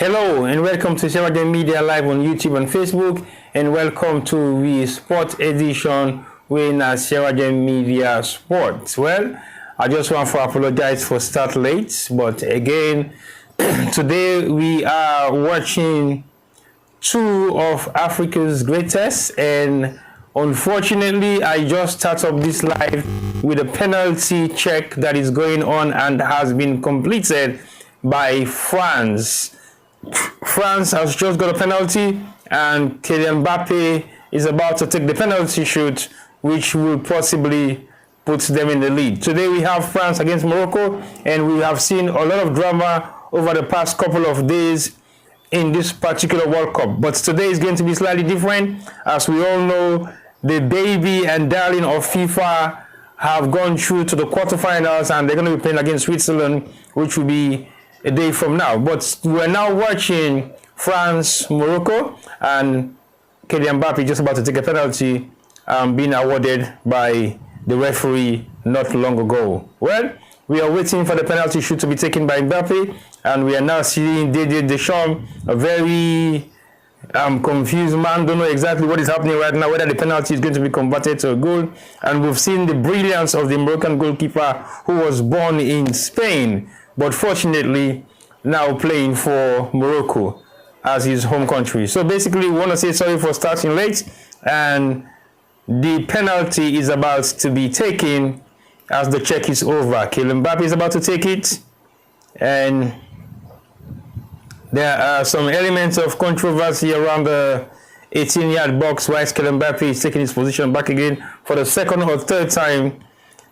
Hello and welcome to Sheraton Media Live on YouTube and Facebook, and welcome to the Sport Edition with Sheraton Media Sports. Well, I just want to apologize for start late, but again, today we are watching two of Africa's greatest, and unfortunately, I just start up this live with a penalty check that is going on and has been completed by France. France has just got a penalty, and Kylian Mbappe is about to take the penalty shoot, which will possibly put them in the lead. Today we have France against Morocco, and we have seen a lot of drama over the past couple of days in this particular World Cup. But today is going to be slightly different. As we all know, the baby and darling of FIFA have gone through to the quarterfinals, and they're going to be playing against Switzerland, which will be a day from now. But we're now watching France, Morocco, and Kylian Mbappe just about to take a penalty being awarded by the referee not long ago. Well, we are waiting for the penalty shoot to be taken by Mbappe, and we are now seeing Didier Deschamps, a very confused man, don't know exactly what is happening right now, whether the penalty is going to be converted to a goal. And we've seen the brilliance of the Moroccan goalkeeper who was born in Spain, but fortunately now playing for Morocco as his home country. So basically, we want to say sorry for starting late, and the penalty is about to be taken as the check is over. Kylian Mbappe is about to take it, and there are some elements of controversy around the 18-yard box, whilst Kylian Mbappe is taking his position back again for the second or third time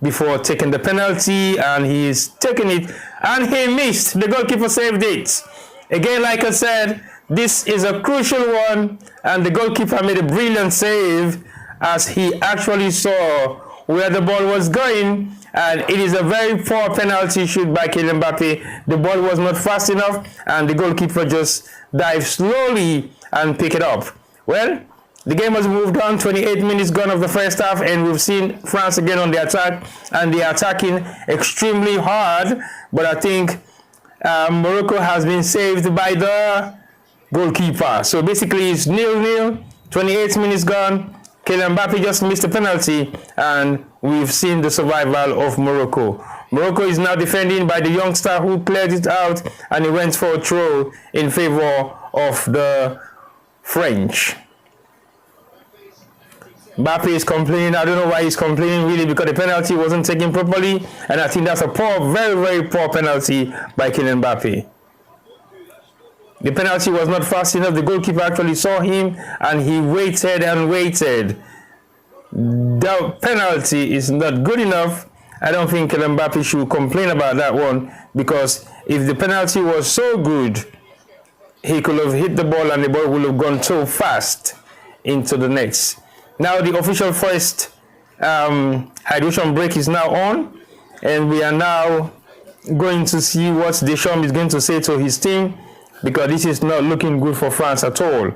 before taking the penalty, and he's taking it, and he missed. The goalkeeper saved it. Again, like I said, this is a crucial one, and the goalkeeper made a brilliant save as he actually saw where the ball was going, and it is a very poor penalty shoot by Kylian Mbappe. The ball was not fast enough, and the goalkeeper just dived slowly and picked it up. Well, the game has moved on. 28 minutes gone of the first half, and we've seen France again on the attack, and they are attacking extremely hard. But I think Morocco has been saved by the goalkeeper. So basically, it's 0-0. 28 minutes gone. Kylian Mbappe just missed a penalty, and we've seen the survival of Morocco. Morocco is now defending by the youngster who cleared it out, and he went for a throw in favor of the French. Mbappe is complaining. I don't know why he's complaining, really, because the penalty wasn't taken properly, and I think that's a poor, very, very poor penalty by Kylian Mbappe. The penalty was not fast enough. The goalkeeper actually saw him, and he waited and waited. The penalty is not good enough. I don't think Kylian Mbappe should complain about that one, because if the penalty was so good, he could have hit the ball and the ball would have gone so fast into the nets. Now the official first hydration break is now on, and we are now going to see what Deschamps is going to say to his team, because this is not looking good for France at all.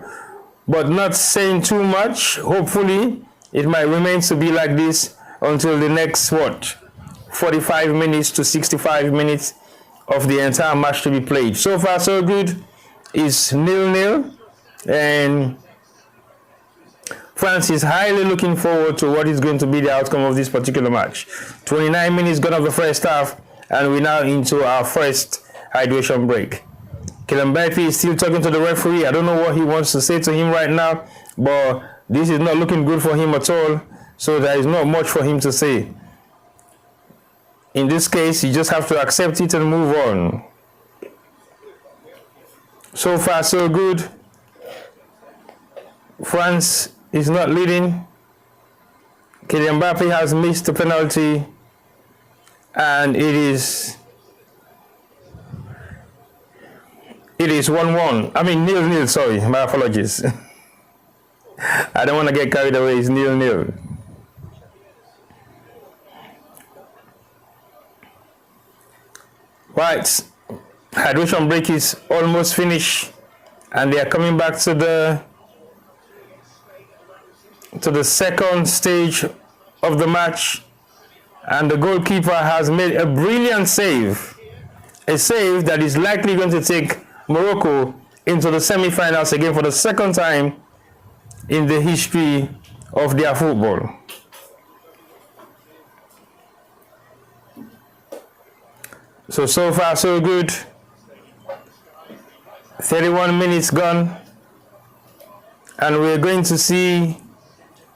But not saying too much. Hopefully, it might remain to be like this until the next, 45 minutes to 65 minutes of the entire match to be played. So far, so good. It's 0-0, and France is highly looking forward to what is going to be the outcome of this particular match. 29 minutes gone of the first half, and we're now into our first hydration break. Kylian Mbappe is still talking to the referee. I don't know what he wants to say to him right now, but this is not looking good for him at all, so there is not much for him to say. In this case, you just have to accept it and move on. So far, so good. France is not leading. Kylian Mbappe has missed the penalty, and it is 1-1. I mean 0-0, sorry, my apologies. I don't want to get carried away. It's 0-0. Right, hydration break is almost finished, and they are coming back to the second stage of the match, and the goalkeeper has made a brilliant save, a save that is likely going to take Morocco into the semi-finals again for the second time in the history of their football. So far so good. 31 minutes gone, and we're going to see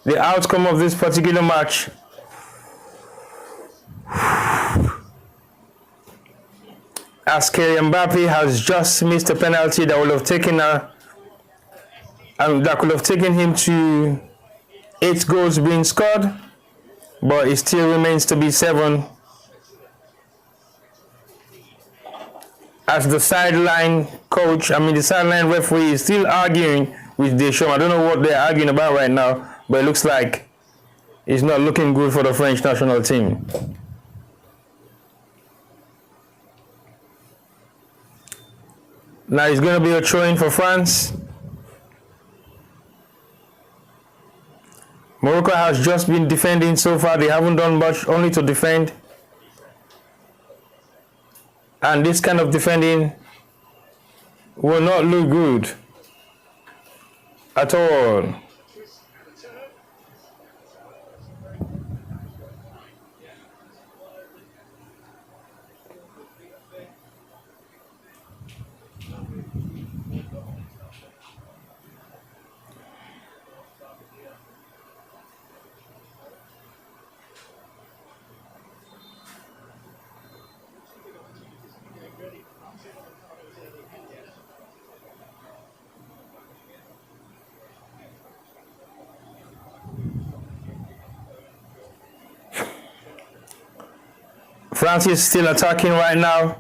the outcome of this particular match. As Kylian Mbappe has just missed a penalty that would have taken that could have taken him to 8 goals being scored, but it still remains to be 7. As the sideline coach, the sideline referee is still arguing with Deschamps. I don't know what they're arguing about right now, but it looks like it's not looking good for the French national team. Now it's going to be a throw-in for France. Morocco has just been defending so far. They haven't done much, only to defend. And this kind of defending will not look good at all. France is still attacking right now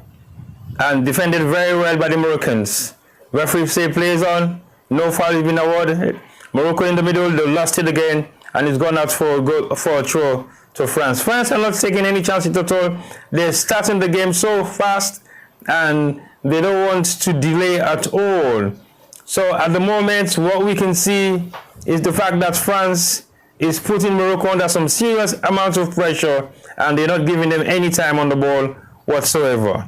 and defended very well by the Moroccans. Referee say plays on, no foul has been awarded. Morocco in the middle, they lost it again, and it's gone out for a throw to France. France are not taking any chances at all. They're starting the game so fast and they don't want to delay at all. So at the moment, what we can see is the fact that France is putting Morocco under some serious amount of pressure, and they're not giving them any time on the ball whatsoever.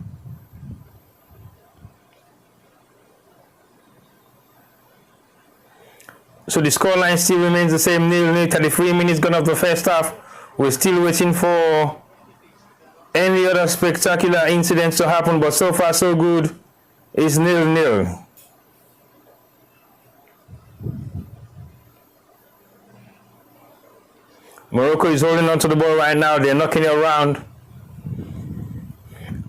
So the scoreline still remains the same, 0-0, 33 minutes gone of the first half. We're still waiting for any other spectacular incidents to happen, but so far so good. It's 0-0. Morocco is holding on to the ball right now. They're knocking it around.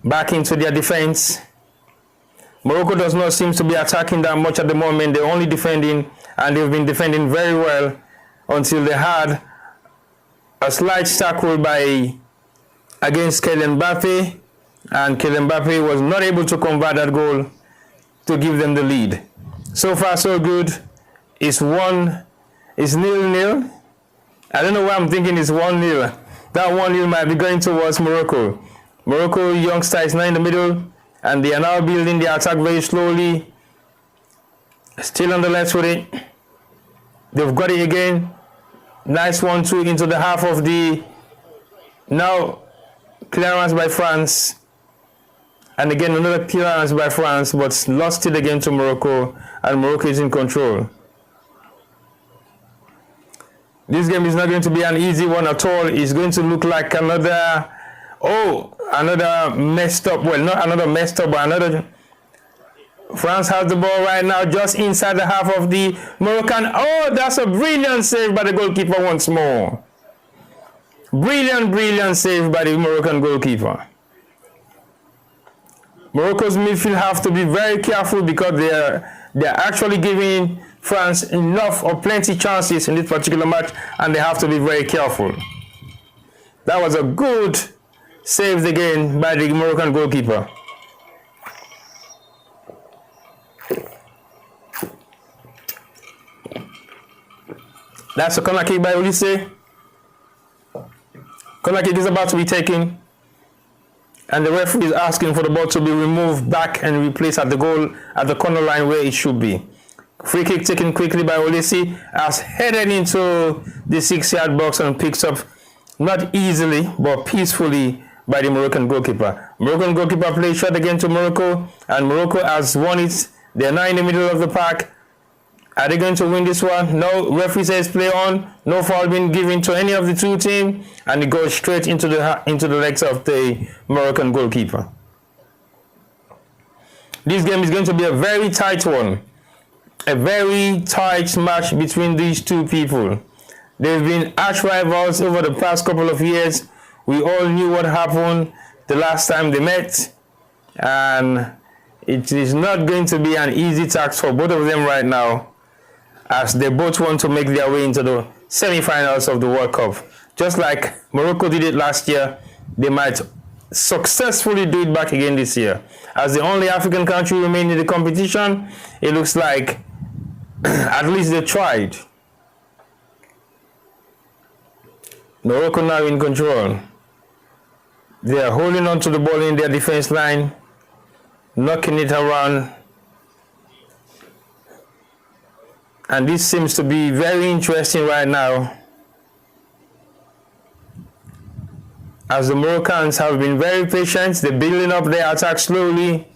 Back into their defense. Morocco does not seem to be attacking that much at the moment. They're only defending, and they've been defending very well until they had a slight tackle against Kylian Mbappe, and Kylian Mbappe was not able to convert that goal to give them the lead. So far so good. It's 0-0. I don't know why I'm thinking it's 1-0. That 1-0 might be going towards Morocco. Morocco youngster is now in the middle, and they are now building their attack very slowly. Still on the left with it. They've got it again. Nice 1-2 into the half of the... Now, clearance by France. And again, another clearance by France, but lost it again to Morocco, and Morocco is in control. This game is not going to be an easy one at all. It's going to look like another messed up, well, not another messed up, but another... France has the ball right now just inside the half of the Moroccan. Oh, that's a brilliant save by the goalkeeper once more. Brilliant save by the Moroccan goalkeeper. Morocco's midfield have to be very careful because they're actually giving France enough or plenty chances in this particular match, and they have to be very careful. That was a good save again by the Moroccan goalkeeper. That's a corner kick by Olise. Corner kick is about to be taken, and the referee is asking for the ball to be removed back and replaced at the goal, at the corner line where it should be. Free kick taken quickly by Olise, has headed into the 6-yard box and picks up, not easily, but peacefully, by the Moroccan goalkeeper. Moroccan goalkeeper plays shot again to Morocco, and Morocco has won it They're not in the middle of the pack. Are they going to win this one? No. Referee says play on. No foul being given to any of the two teams, and it goes straight into the legs of the Moroccan goalkeeper. This game is going to be a very tight one. A very tight match between these two people. They've been arch rivals over the past couple of years. We all knew what happened the last time they met, and it is not going to be an easy task for both of them right now, as they both want to make their way into the semi-finals of the World Cup. Just like Morocco did it last year, they might successfully do it back again this year. As the only African country remaining in the competition, it looks like at least they tried. Morocco now in control. They are holding on to the ball in their defense line, knocking it around. And this seems to be very interesting right now, as the Moroccans have been very patient. They're building up their attack slowly.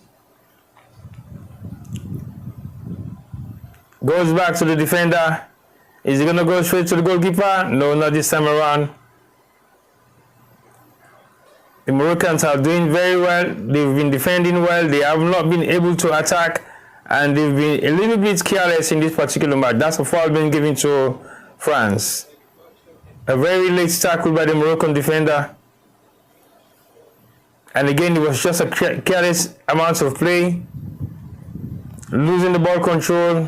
Goes back to the defender. Is he going to go straight to the goalkeeper? No, not this time around. The Moroccans are doing very well. They've been defending well. They have not been able to attack, and they've been a little bit careless in this particular match. That's a foul being given to France. A very late tackle by the Moroccan defender. And again, it was just a careless amount of play. Losing the ball control.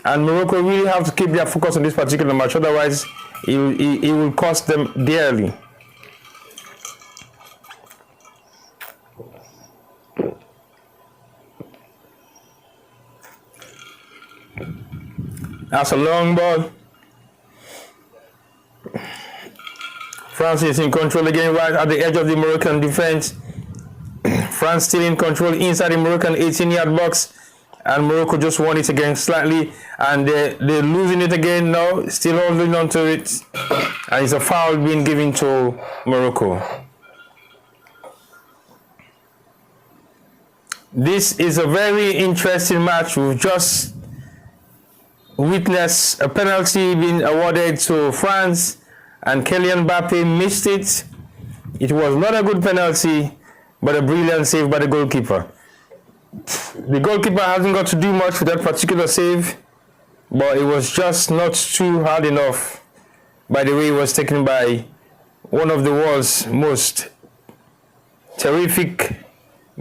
And Morocco really have to keep their focus on this particular match, otherwise it will cost them dearly. That's a long ball. France is in control again, right at the edge of the Moroccan defense. France still in control inside the Moroccan 18-yard box. And Morocco just won it again slightly, and they're losing it again now, still holding on to it, and it's a foul being given to Morocco. This is a very interesting match. We've just witnessed a penalty being awarded to France, and Kylian Mbappe missed it. It was not a good penalty, but a brilliant save by the goalkeeper. The goalkeeper hasn't got to do much with that particular save, but it was just not too hard enough by the way it was taken by one of the world's most terrific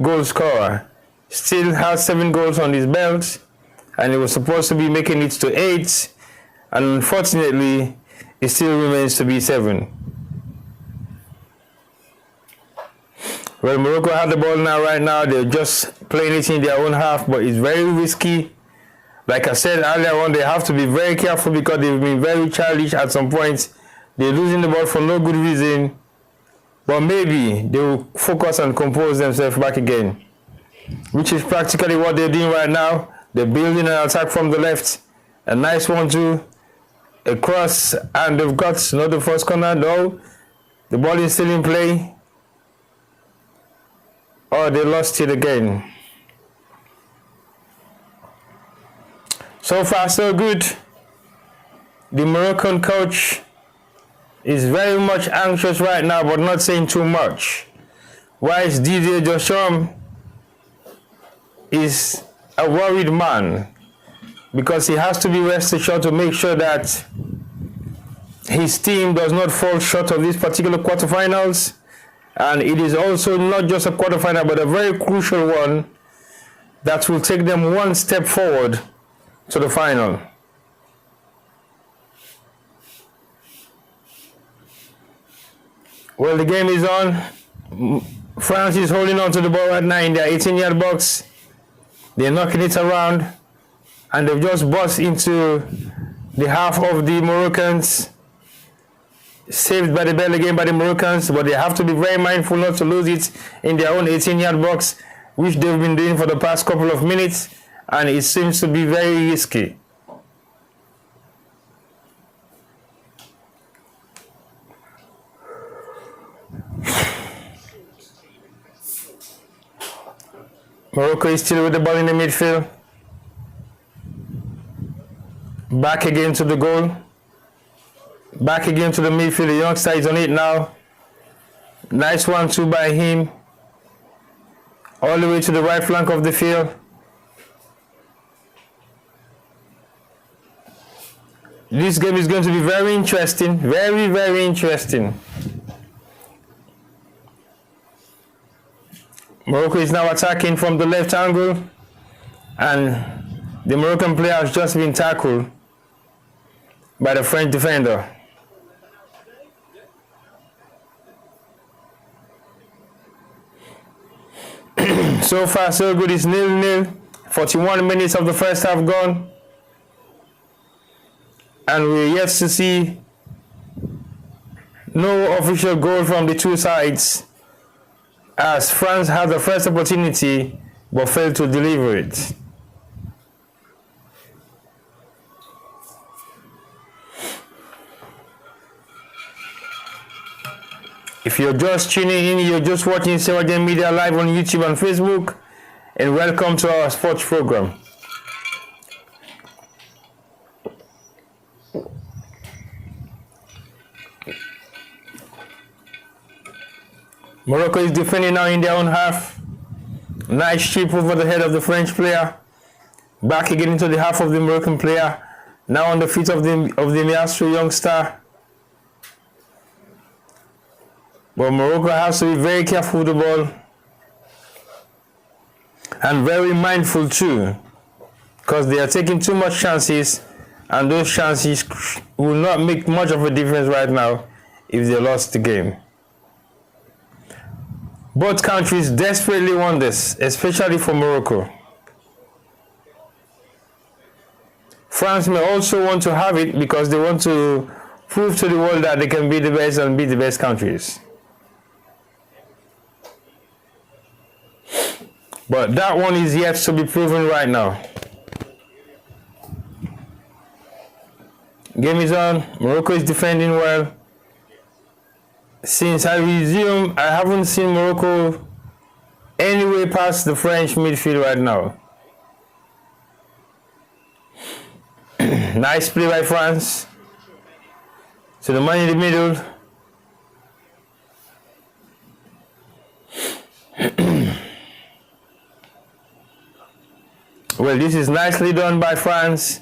goal scorer. Still has 7 goals on his belt, and he was supposed to be making it to 8, and unfortunately it still remains to be 7. Well, Morocco have the ball now. Right now, they're just playing it in their own half, but it's very risky. Like I said earlier on, they have to be very careful because they've been very childish at some points. They're losing the ball for no good reason, but maybe they will focus and compose themselves back again, which is practically what they're doing right now. They're building an attack from the left. A nice 1-2, a cross, and they've got not the first corner. No, the ball is still in play. Oh, they lost it again. So far, so good. The Moroccan coach is very much anxious right now, but not saying too much. Whilst Didier Deschamps is a worried man, because he has to be rest assured to make sure that his team does not fall short of these particular quarterfinals. And it is also not just a quarterfinal, but a very crucial one that will take them one step forward to the final. Well, the game is on. France is holding on to the ball right now in their 18-yard box. They're knocking it around, and they've just burst into the half of the Moroccans. Saved by the bell again by the Moroccans, but they have to be very mindful not to lose it in their own 18-yard box, which they've been doing for the past couple of minutes, and it seems to be very risky. Morocco is still with the ball in the midfield. Back again to the goal. Back again to the midfield. The youngster is on it now. Nice 1-2 by him. All the way to the right flank of the field. This game is going to be very interesting. Very, very interesting. Morocco is now attacking from the left angle. And the Moroccan player has just been tackled by the French defender. So far, so good. It's 0-0. 41 minutes of the first half gone. And we're yet to see no official goal from the two sides, as France had the first opportunity but failed to deliver it. If you're just tuning in, you're just watching Sarah Jane Media live on YouTube and Facebook, and welcome to our sports program. Morocco is defending now in their own half. Nice chip over the head of the French player. Back again into the half of the Moroccan player. Now on the feet of the Miastro youngster. But Morocco has to be very careful with the ball. And very mindful too. Because they are taking too much chances. And those chances will not make much of a difference right now if they lost the game. Both countries desperately want this, especially for Morocco. France may also want to have it because they want to prove to the world that they can be the best and be the best countries. But that one is yet to be proven right now. Game is on. Morocco is defending well. Since I resumed, I haven't seen Morocco anywhere past the French midfield right now. Nice play by France. So the man in the middle. Well, this is nicely done by France.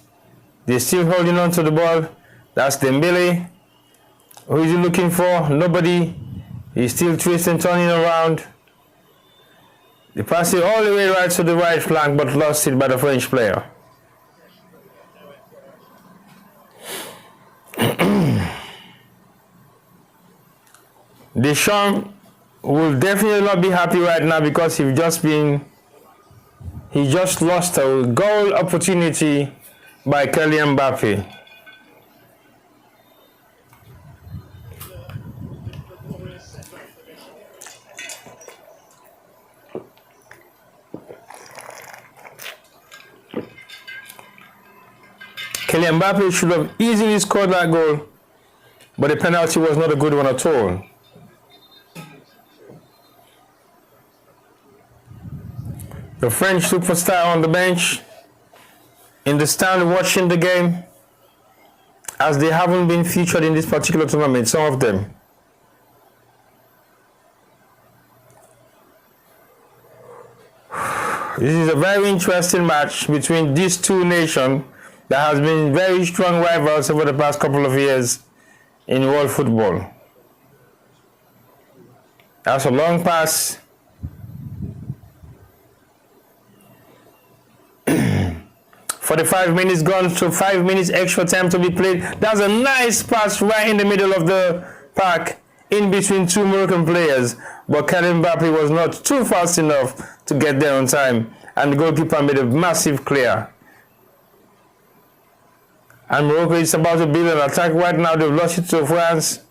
They're still holding on to the ball. That's Dembele. Who is he looking for? Nobody. He's still twisting, turning around. They pass it all the way right to the right flank, but lost it by the French player. Deschamps will definitely not be happy right now because he just lost a goal opportunity by Kylian Mbappe. Kylian Mbappe should have easily scored that goal, but the penalty was not a good one at all. The French superstar on the bench, in the stand watching the game, as they haven't been featured in this particular tournament, some of them. This is a very interesting match between these two nations that has been very strong rivals over the past couple of years in world football. That's a long pass. 45 minutes gone, so 5 minutes extra time to be played. That's a nice pass right in the middle of the park, in between two Moroccan players. But Kylian Mbappe was not too fast enough to get there on time, and the goalkeeper made a massive clear. And Morocco is about to build an attack right now. They've lost it to France.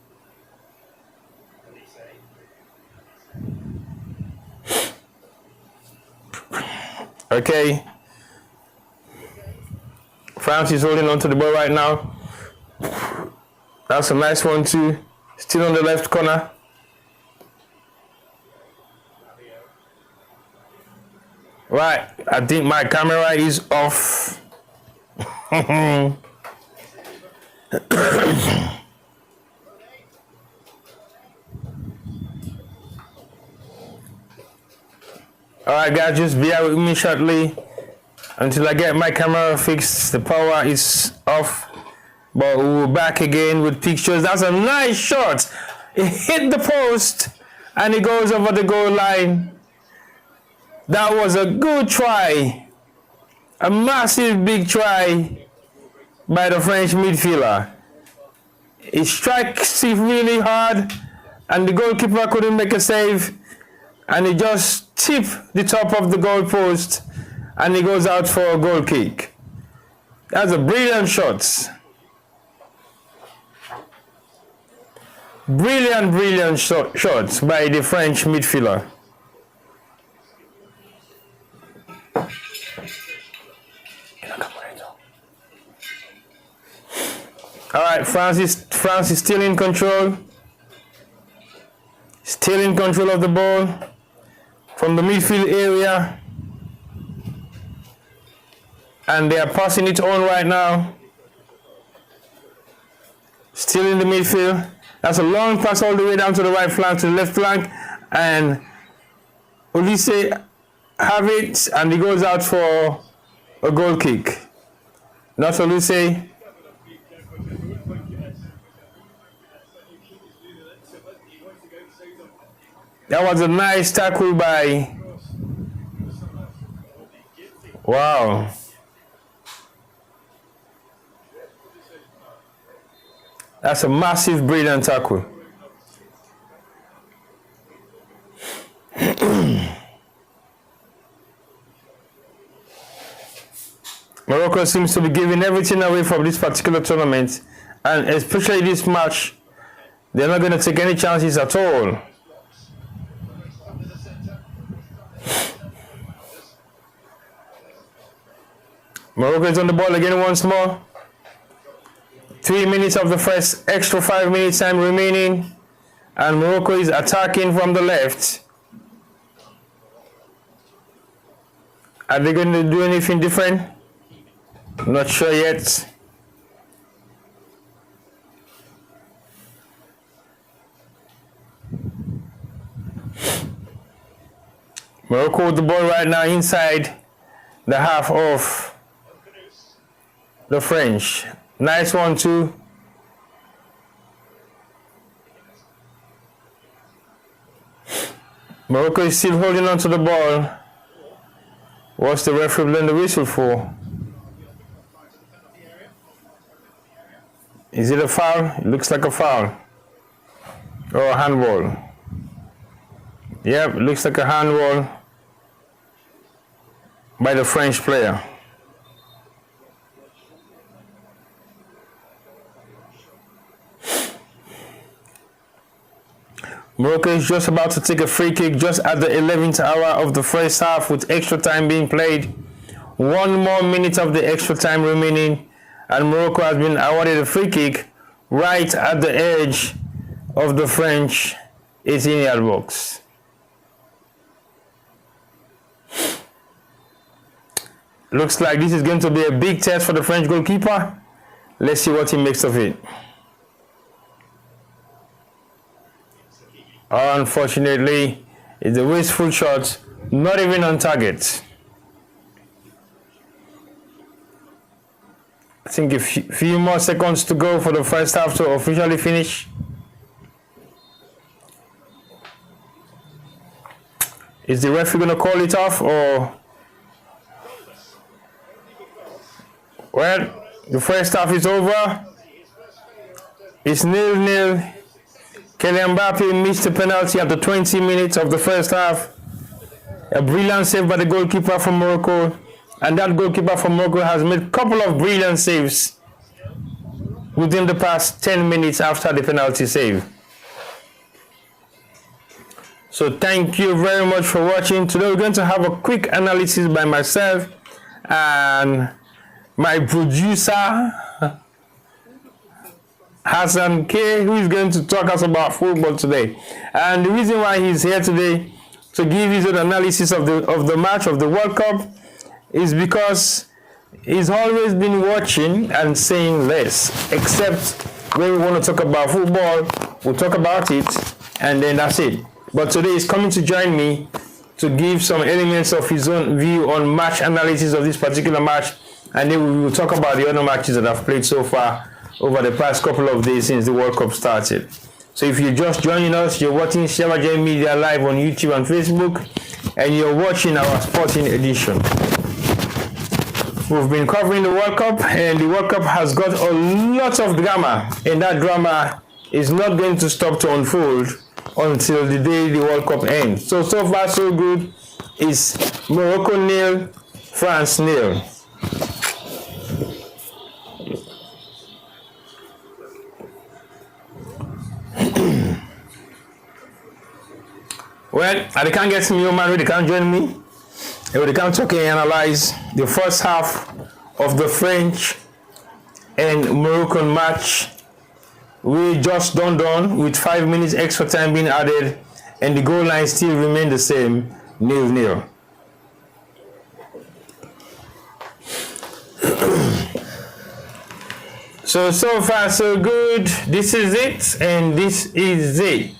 Okay. France is holding on to the ball right now. That's a nice one too. Still on the left corner. Right, I think my camera is off. Alright guys, just bear with me shortly until I get my camera fixed. The power is off, but we're back again with pictures. That's a nice shot. It hit the post and it goes over the goal line. That was a good try. A massive big try by the French midfielder. It strikes it really hard and the goalkeeper couldn't make a save, and he just tipped the top of the goal post and he goes out for a goal kick. That's a brilliant shot. Brilliant shot by the French midfielder. Alright, France is still in control. Still in control of the ball from the midfield area. And they are passing it on right now. Still in the midfield. That's a long pass all the way down to the right flank, to the left flank. And Ulisse have it, and he goes out for a goal kick. Not Ulisse. That was a nice tackle by... Wow. That's a massive, brilliant tackle. Morocco seems to be giving everything away from this particular tournament, and especially this match, they're not going to take any chances at all. Morocco is on the ball again once more. 3 minutes of the first extra 5 minutes time remaining, and Morocco is attacking from the left. Are they going to do anything different? Not sure yet. Morocco with the ball right now inside the half of the French. Nice one too. Morocco is still holding on to the ball. What's the referee blowing the whistle for? Is it a foul? It looks like a foul. Or a handball. Yep, it looks like a handball by the French player. Morocco is just about to take a free kick just at the 11th hour of the first half, with extra time being played. 1 more minute of the extra time remaining, and Morocco has been awarded a free kick right at the edge of the French 18-yard box. Looks like this is going to be a big test for the French goalkeeper. Let's see what he makes of it. Unfortunately, it's a wasteful shot, not even on target. I think a few more seconds to go for the first half to officially finish. Is the referee going to call it off, or? Well, the first half is over. It's 0-0. Kylian Mbappe missed the penalty after 20 minutes of the first half. A brilliant save by the goalkeeper from Morocco. And that goalkeeper from Morocco has made a couple of brilliant saves within the past 10 minutes after the penalty save. So thank you very much for watching. Today we're going to have a quick analysis by myself and my producer Hassan K, who is going to talk us about football today. And the reason why he's here today to give his own analysis of the match of the World Cup is because he's always been watching and saying less, except when we want to talk about football, we'll talk about it, and then that's it. But today he's coming to join me to give some elements of his own view on match analysis of this particular match, and then we will talk about the other matches that I've played so far over the past couple of days since the World Cup started. So if you're just joining us, you're watching Sierra Gem Media live on YouTube and Facebook, and you're watching our sporting edition. We've been covering the World Cup, and the World Cup has got a lot of drama, and that drama is not going to stop to unfold until the day the World Cup ends. So far so good. It's Morocco 0, France 0. Well, they can't get me, man, they can't join me. They can't talk and analyze the first half of the French and Moroccan match. We just done with 5 minutes extra time being added, and the goal line still remained the same, 0-0. So far so good. This is it, and this is it.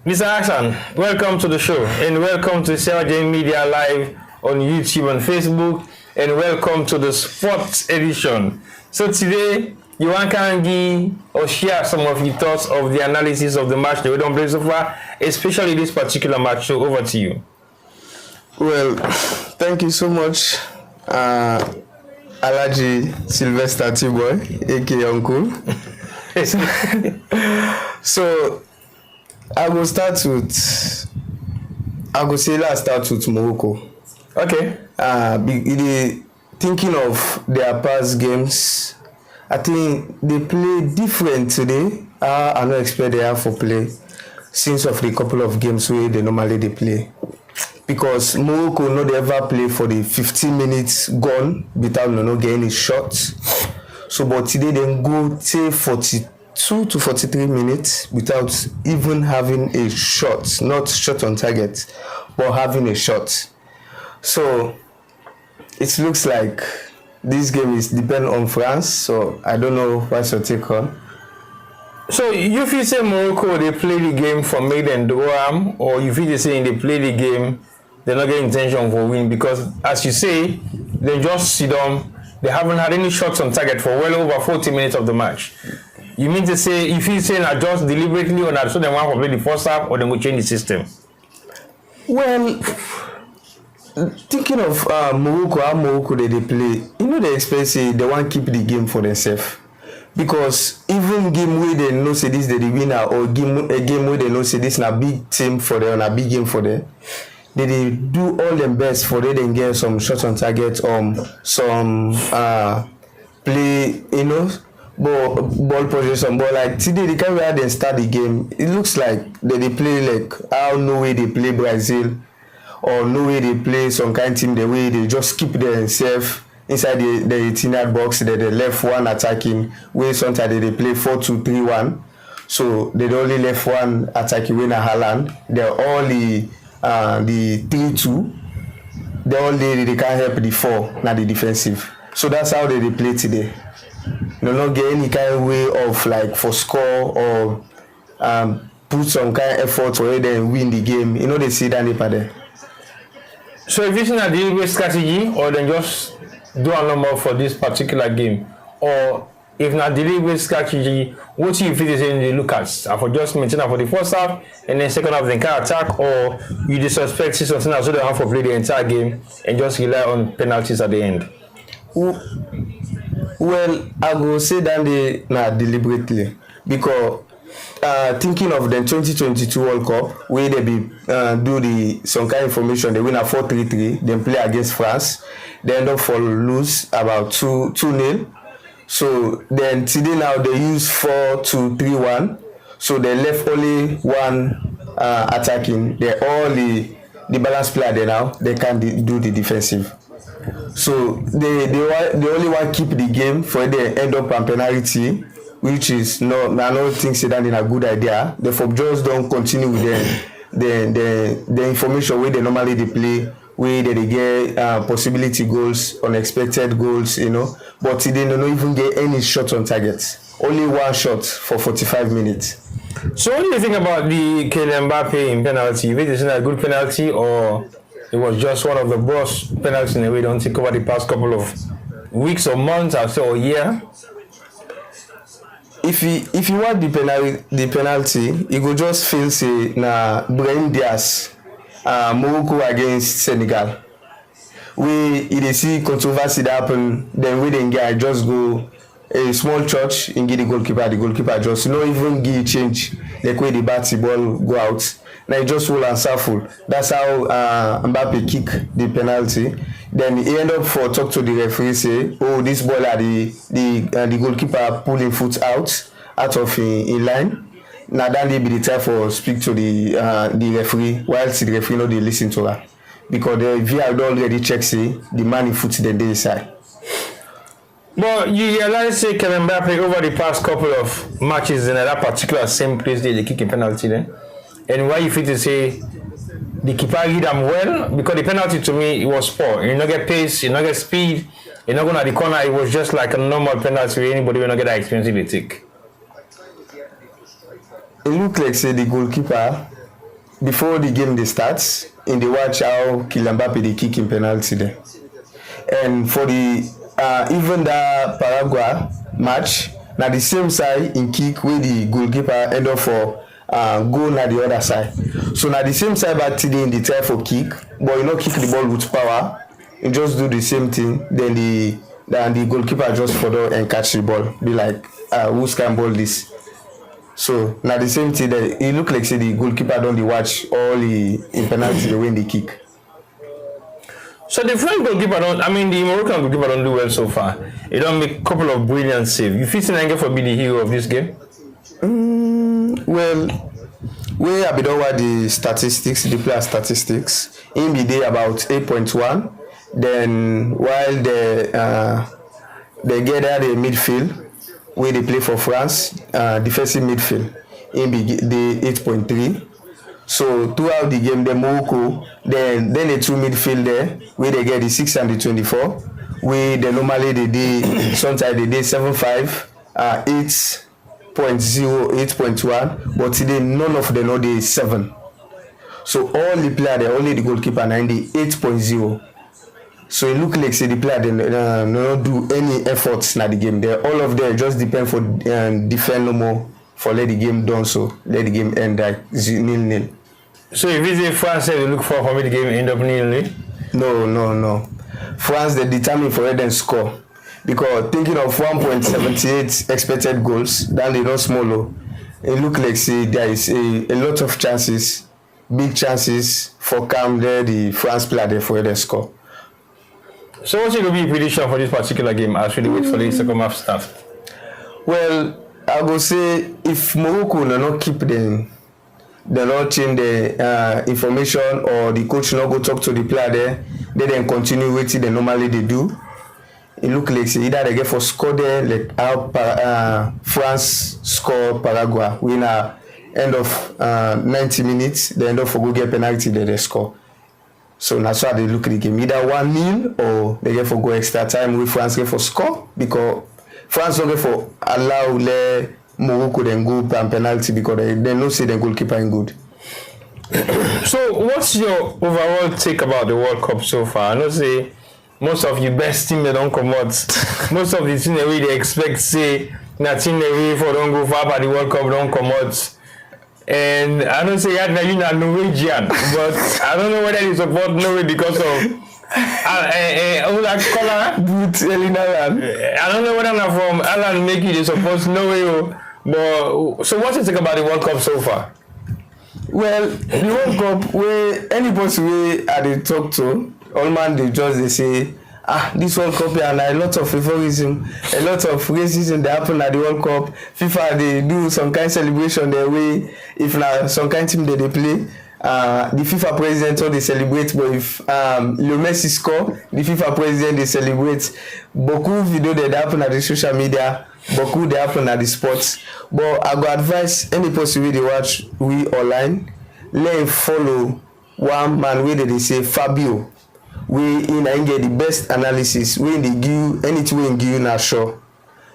Mr. Hassan, welcome to the show, and welcome to Sierra Gem Media Live on YouTube and Facebook, and welcome to the sports edition. So today, you want to give or share some of your thoughts of the analysis of the match that we don't play so far, especially this particular match. So over to you. Well, thank you so much, Alaji Sylvester T-Boy, aka Uncle. So I will start with Morocco. Okay. Thinking of their past games, I think they play different today. I don't expect they have for play since of the couple of games where they normally play. Because Morocco not ever play for the 15 minutes gone without not getting a shot. So but today they go say 42 to 43 minutes without even having a shot, not shot on target, but having a shot. So it looks like this game is depend on France, so I don't know what's your take on. So you feel say Morocco they play the game for make them do harm, or you feel they saying they play the game they're not getting intention for win, because as you say they just sit down, they haven't had any shots on target for well over 40 minutes of the match. You mean to say if you say that just deliberately or not so they want to play the first half, or they will change the system? Well, thinking of Morocco, how Morocco they play, they expect they want to keep the game for themselves. Because even game where they know say this they the winner, or a game where they know say this is a big team for them, a big game for them, they do all their best for them and get some shots on target, some play, ball possession. But like today, the kind where they start the game, it looks like they play like how no way they play Brazil, or no way they play some kind of team the way they just keep themselves inside the 18-yard box. They left one attacking, where sometimes they play 4-2-3-1. So they only left one attacking winner Haaland. They're only the 3-2. They can't help the 4, not the defensive. So that's how they play today. Not get any kind of way of like for score or put some kind of effort for it and win the game. They see that there. So if it's not a deliberate strategy, or then just do a number for this particular game, or if not deliberate strategy, what do you feel is in the look at? For just maintain for the first half and then second half they can attack, or you just suspect something else so they have to play the entire game and just rely on penalties at the end? Well, I will say that they not deliberately, because thinking of the 2022 World Cup, where they do some kind of formation, they win a 4-3-3, then play against France, they end up for lose about 2-0. So then today now they use 4-2-3-1. So they left only one attacking. They all the balance player there now. They can't do the defensive. So they only want to keep the game for they end up on penalty, which is no, I don't think that is a good idea. Therefore, just don't continue with them the information where they normally they play, where they get possibility goals, unexpected goals, you know. But he didn't even get any shot on target. Only one shot for 45 minutes. So what do you think about the Kylian Mbappe in penalty? You think it's a good penalty, or it was just one of the worst penalties in a way? Don't think over the past couple of weeks or months or year. If you want the penalty, you go just feel say na Brahim Diaz, Morocco against Senegal. We they see controversy that happen, then we then guy just go a small touch and give the goalkeeper just not even give change like way the bat the ball go out. Now just roll and circle. That's how Mbappe kick the penalty. Then he end up for talk to the referee, say, oh, this ball are the goalkeeper pulling foot out of in line. Now then they be the time for speak to the referee, whilst the referee not they listen to her. Because the VR already check say the man in foot then they side. But you realize say Kylian Mbappe over the past couple of matches in that particular same place they kick a penalty then? And why you feel to say the keeper read them well? Because the penalty to me it was poor. You not get pace, you not get speed, you not going to the corner. It was just like a normal penalty where anybody will not get that experience if they take. It looked like say the goalkeeper before the game they starts and they watch how Kylian Mbappe they kick in penalty there. And for the even the Paraguay match, now the same side in kick where the goalkeeper end up for go na the other side. So now the same side back today in the try for kick, but you not kick the ball with power. You just do the same thing. Then the goalkeeper just follow and catch the ball. Be like, who's can ball this? So now the same thing that it look like say the goalkeeper don't watch all the in penalty the when they kick. So the French goalkeeper don't. I mean the Moroccan goalkeeper don't do well so far. He don't make a couple of brilliant saves. You feel Senegal for be the hero of this game? Well, we have been over the statistics, the player statistics. In be day about 8.1. Then while they get there the midfield where they play for France, defensive midfield, in be the 8.3. So throughout the game, the Morocco, then the two midfield there where they get the 6 and the 24. Where they normally they sometimes they did 7.5, 8.0, 8.1, but today none of them know the 7. So all the player there, only the goalkeeper 98.0. So it look like say the player they not do any efforts in the game. They all of them just depend for defend no more for let the game done, so let the game end like 0-0. So if it's a France they look for me the game end up 0-0? No. France they determine for them score. Because thinking of 1.78 expected goals, then they don't small. It look like say there is a lot of chances, big chances for there the France player there for them score. So what's going to be prediction for this particular game as we wait for the second half start? Well, I will say if Morocco do not keep them, they not change the information or the coach not go talk to the player there, they then continue waiting they normally they do. It look like either they get for score there like how France score Paraguay win end of 90 minutes, they end up for go get penalty they score. So that's why they look at the game. Either 1-0 or they get for go extra time with France get for score because France don't get for allow Morocco then go penalty because they know say the goalkeeper is good. So what's your overall take about the World Cup so far? I know say most of your best team they don't come out. Most of the team they expect say that team they for don't go far but the World Cup don't come out. And I don't say that you're not Norwegian, but I don't know whether you support Norway because of all that color. But I don't know whether I'm from Ireland make you support Norway. But so what's you think about the World Cup so far? Well, the World Cup where anybody way I they talk to, all man they say this World Cup and a lot of favorism, a lot of racism that happen at the World Cup. FIFA they do some kind of celebration their way. If not some kind of team that they play, the FIFA president all they celebrate. But if Le Messi score, the FIFA president they celebrate. Beaucoup video that happen at the social media, beaucoup they happen at the sports. But I go advise any person they watch we online. let him follow one man wey dey say Fabio, wey in get the best analysis, wey dey give anything wey give you na sure.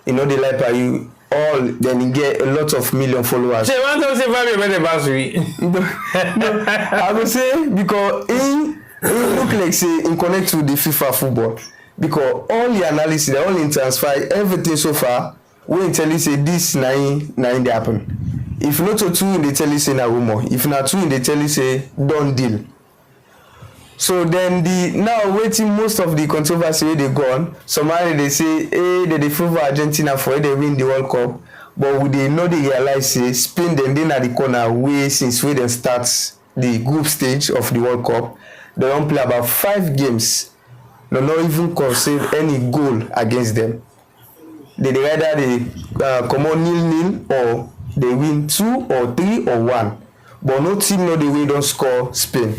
You know dey like you all, then he get a lot of million followers. Say one time say Fabio better pass we. No, I go say because he look like say he connect to the FIFA football, because all the analysis, all in transfer, everything so far, wey tell you say this na dey happen. If not to two, they tell you say na rumor. If not two, they tell you say done deal. So then now waiting most of the controversy wey dey go on. Somebody they say, hey, they favor Argentina for they win the World Cup, but we dey know they realize say Spain dem dey na the corner way since we dem start the group stage of the World Cup. They don play about 5 games, they not even concede any goal against them. They either come on 0-0 or they win 2 or 3 or 1, but no team know the way don't score Spain.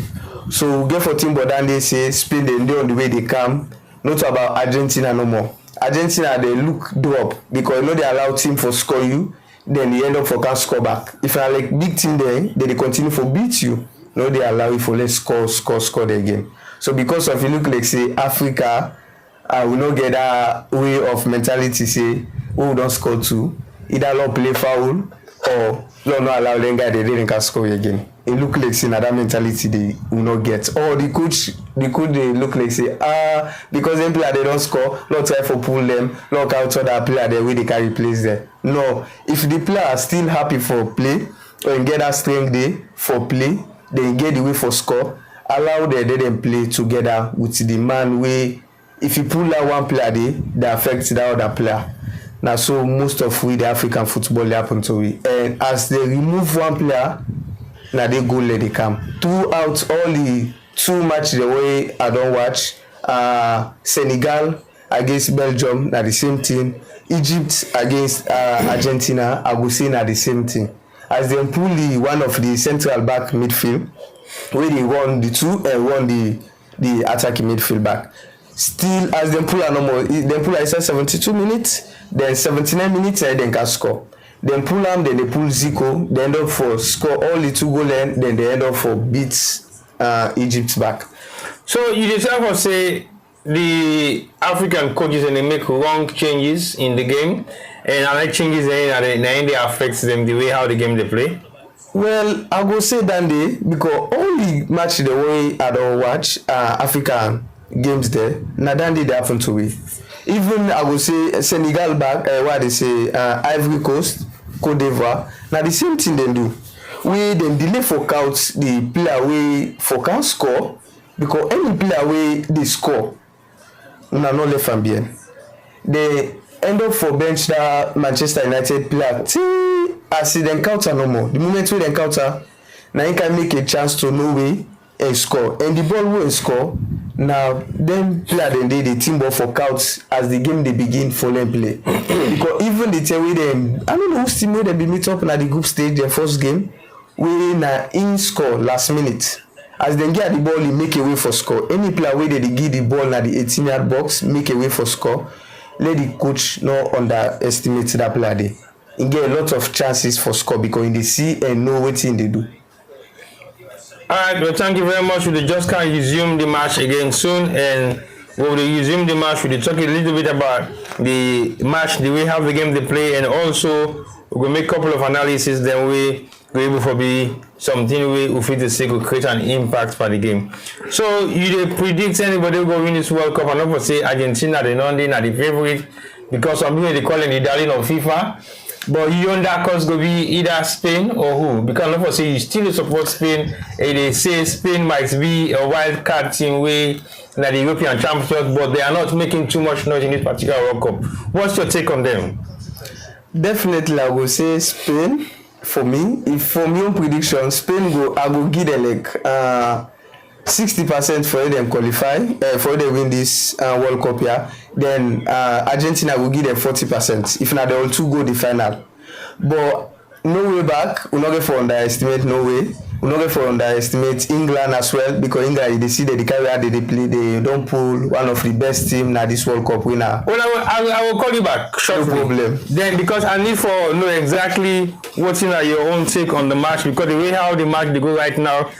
So we get 14, but then they say Spain they on the way they come. Not about Argentina no more. Argentina they look drop because you know they allow team for score you, then they end up for can score back. If you are like big team there, they continue for beat you. No, they allow you for let's score the game. So because of you look like say Africa, we not get that way of mentality say we don't score 2, either Lord play foul or Lord not allow them guy they didn't can score again. It look like say that mentality they will not get. Or the coach they look like say because them player they don't score, Lord try for pull them, look out other player there where they can replace them. No, if the player are still happy for play or get that strength day for play, they get the way for score, allow them play together with the man way. If you pull out one player they affect the other player. Now so most of the African football they happen to we. And as they remove one player, now they go let they come. Throughout all the 2 matches the way I don't watch, Senegal against Belgium, now the same thing. Egypt against Argentina, I go say now the same thing. As they pull one of the central back midfield, where they won the 2 and won the attacking midfield back. Still, as they pull a normal, they pull inside 72 minutes, then 79 minutes, and then can score. Then pull them, then they pull Zico, they end up for score all the 2 goals, then they end up for beat Egypt back. So you decide for say the African coaches and they make wrong changes in the game, and other changes they affects them the way how the game they play. Well, I go say that day because all the match the way I don't watch African games there, now that they happen to me. Even I will say Senegal back, what they say Ivory Coast, Cote d'Ivoire. Now the same thing they do. We then delay for counts the player we for count score because any player we they score, now not left from behind. They end up for bench that Manchester United player. See, as they encounter no more. The moment we encounter, now you can make a chance to no way and score. And the ball will score. Now them player then they the team ball for counts as the game they begin for them play. Because even the tell we them, I don't know who's team where they be meet up at the group stage their first game, we na in score last minute. As they get the ball, he make a way for score. Any player where they give the ball at the 18-yard box, make a way for score. Let the coach not underestimate that player there. He get a lot of chances for score because they see and know what thing they do. Alright, well, thank you very much. We just can resume the match again soon, and when we resume the match, we'll talk a little bit about the match, the way how the game they play, and also we'll make a couple of analysis. Then we able to be something we fit to say could create an impact for the game. So you predict anybody will go win this World Cup, and not for say Argentina they not the favorite because some people they call it the darling of FIFA. But you on that cause go be either Spain or who? Because not for say you still support Spain, and they say Spain might be a wild card team way that the European champions, but they are not making too much noise in this particular World Cup. What's your take on them? Definitely, I will say Spain. For me, if for my own prediction, Spain I will give them like 60% for them qualify, for them win this World Cup here. Then Argentina will give them 40%. If not, they will 2 go the final. But no way back, we're not going to underestimate no way. we not get for underestimate England as well, because England they see that the carry out they play, they don't pull one of the best team now this World Cup winner. Well, I will call you back shortly. No problem. Then because I need for know exactly what's in your own take on the match, because the way how the match they go right now,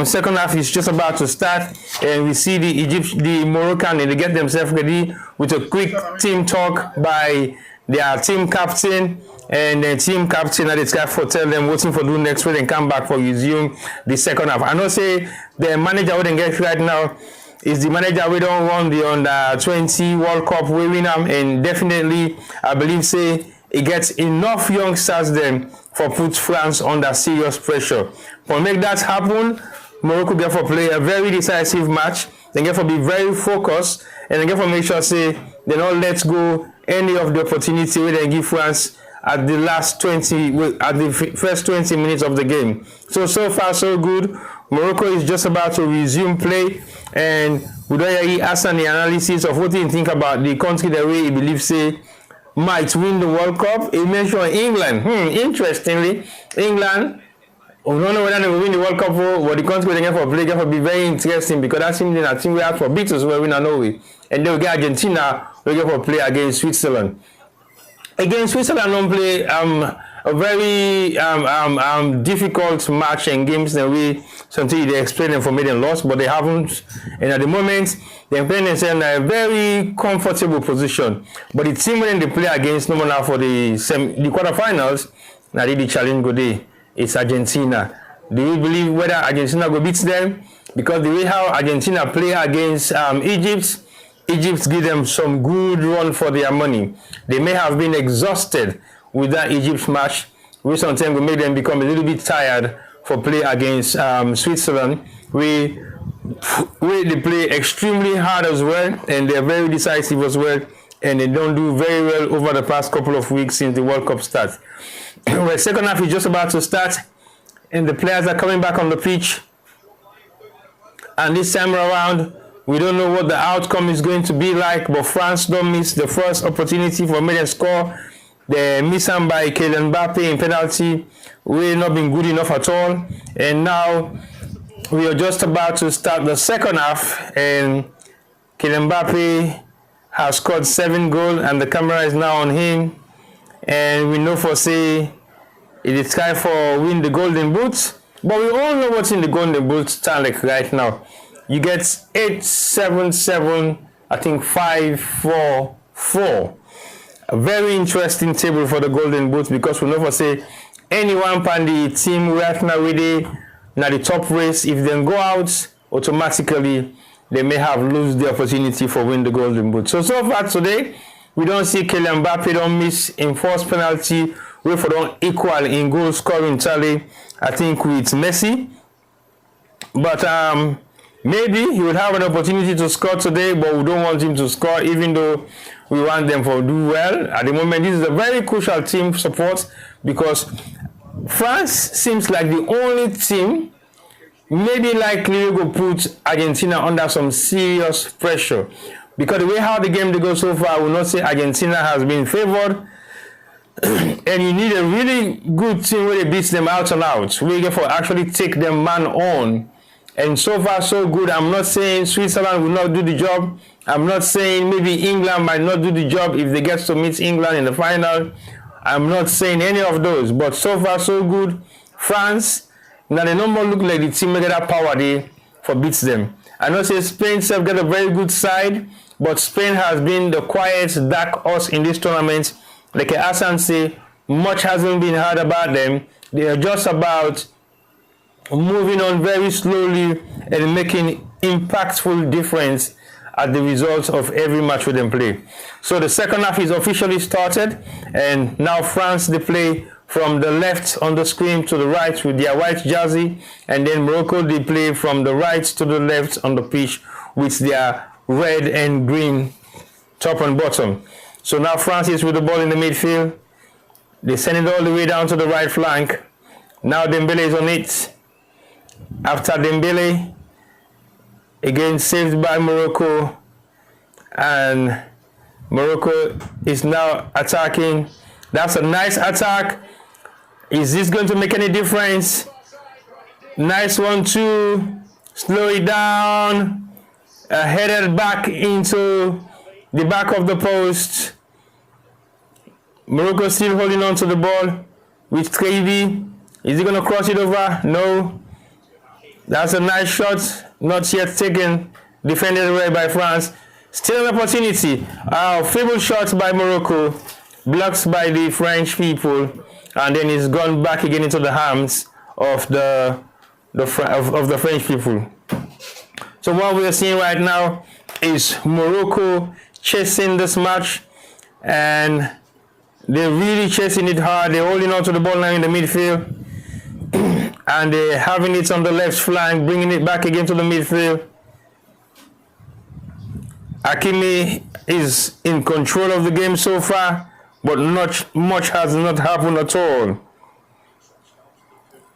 second half is just about to start, and we see the Moroccan, and they get themselves ready with a quick team talk by their team captain. And the team captain at the sky for tell them waiting for do next week and come back for resume the second half. I know say the manager we get right now is the manager we don't run the under 20 World Cup we win them, and definitely I believe say it gets enough youngsters then for put France under serious pressure. For make that happen, Morocco get for play a very decisive match. They get for be very focused, and they get for make sure say they don't let go any of the opportunity where they give France at the last 20, at the first 20 minutes of the game. So far so good. Morocco is just about to resume play, and we don't ask any analysis of what you think about the country the way he believes say might win the World Cup. He mentioned England. Interestingly, England, we don't know whether they will win the World Cup, but the country they get for play will be very interesting, because that's something I think we have for beaters where we not Norway, and then we get Argentina we get for play against Switzerland. Against Switzerland, don't play a very difficult match and games that we sometimes they explain them for made and lost, but they haven't. And at the moment, they're playing themselves in a very comfortable position. But the team when they play against no more now for the quarterfinals, now the challenge go there. It's Argentina. Do you believe whether Argentina will beat them? Because the way how Argentina play against Egypt give them some good run for their money. They may have been exhausted with that Egypt match, which sometimes will make them become a little bit tired for play against Switzerland. We they play extremely hard as well, and they're very decisive as well, and they don't do very well over the past couple of weeks since the World Cup starts. Well, second half is just about to start, and the players are coming back on the pitch. And this time around, we don't know what the outcome is going to be like, but France don't miss the first opportunity for me to score. They miss them by Kylian Mbappe in penalty. We've not been good enough at all. And now we are just about to start the second half, and Kylian Mbappe has scored 7 goals, and the camera is now on him. And we know for say it is time for win the Golden Boot. But we all know what's in the Golden Boot stand like right now. You get 8-7-7, I think 5-4-4. A very interesting table for the Golden Boot, because we know for say anyone pan the team right now really now the top race, if they go out automatically they may have lose the opportunity for win the Golden Boot. So far today we don't see Kylian Mbappe don't miss in first penalty, we for don't equal in goal scoring tally I think with Messi, but maybe he would have an opportunity to score today, but we don't want him to score, even though we want them to do well. At the moment, this is a very crucial team support, because France seems like the only team maybe likely will put Argentina under some serious pressure. Because the way how the game they go so far, I will not say Argentina has been favored. And you need a really good team where they beat them out and out. We get for actually take them man on. And so far so good. I'm not saying Switzerland will not do the job. I'm not saying maybe England might not do the job if they get to meet England in the final. I'm not saying any of those. But so far so good. France, now they no more look like the team that get that power there for beats them. I know say Spain self get a very good side, but Spain has been the quiet dark horse in this tournament. Like Hassan say, much hasn't been heard about them. They are just about moving on very slowly and making impactful difference at the results of every match with them play. So the second half is officially started, and now France they play from the left on the screen to the right with their white jersey, and then Morocco they play from the right to the left on the pitch with their red and green top and bottom. So now France is with the ball in the midfield. They send it all the way down to the right flank. Now Dembele is on it. After Dembele, again saved by Morocco, and Morocco is now attacking. That's a nice attack. Is this going to make any difference? Nice one too. Slow it down. Headed back into the back of the post. Morocco still holding on to the ball with Trevi. Is he going to cross it over? No. That's a nice shot. Not yet taken. Defended away by France. Still an opportunity. Feeble shot by Morocco. Blocked by the French people. And then it's gone back again into the hands of the French people. So what we are seeing right now is Morocco chasing this match, and they're really chasing it hard. They're holding on to the ball now in the midfield, and they're having it on the left flank, bringing it back again to the midfield. Hakimi is in control of the game so far, but not much has not happened at all.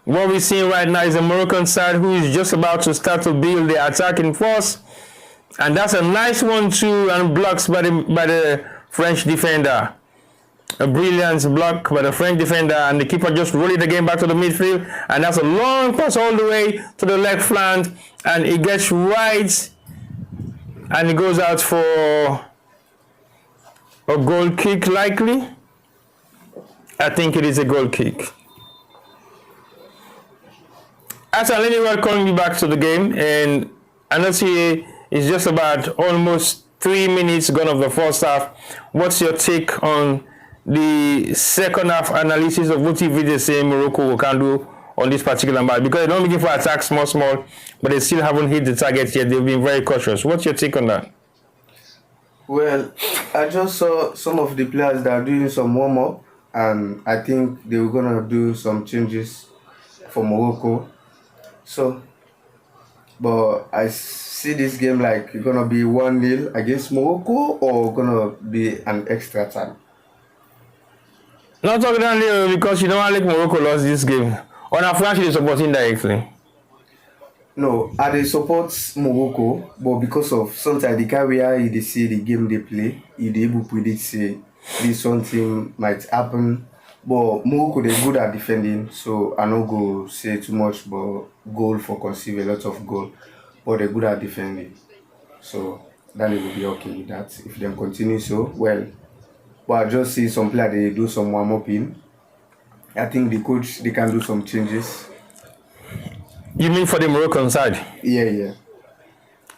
What we're seeing right now is the Moroccan side who is just about to start to build the attacking force. And that's a nice one too, and blocks by the French defender. A brilliant block by the French defender, and the keeper just rolled it again back to the midfield. And that's a long pass all the way to the left flank, and it gets right, and it goes out for a goal kick likely. I think it is a goal kick. Asa, let me welcome you back to the game, and I know it's just about almost 3 minutes gone of the first half. What's your take on the second half analysis of what they say Morocco can do on this particular match? Because they're not looking for attacks small, but they still haven't hit the target yet. They've been very cautious. What's your take on that? Well, I just saw some of the players that are doing some warm-up, and I think they were going to do some changes for Morocco. So, but I see this game like it's gonna be 1-0 against Morocco, or gonna be an extra time. Not talking about because you know how like Morocco lost this game. On a flash, they support indirectly. No, I dey support Morocco, but because of sometimes the carrier they see the game they play, they able to predict say this something might happen. But Morocco they're good at defending, so I no go say too much, but goal for conceive a lot of goal. But they're good at defending, so that will be okay with that if they continue so well. But I just see some players they do some warm up in. I think the coach they can do some changes. You mean for the Moroccan side? Yeah.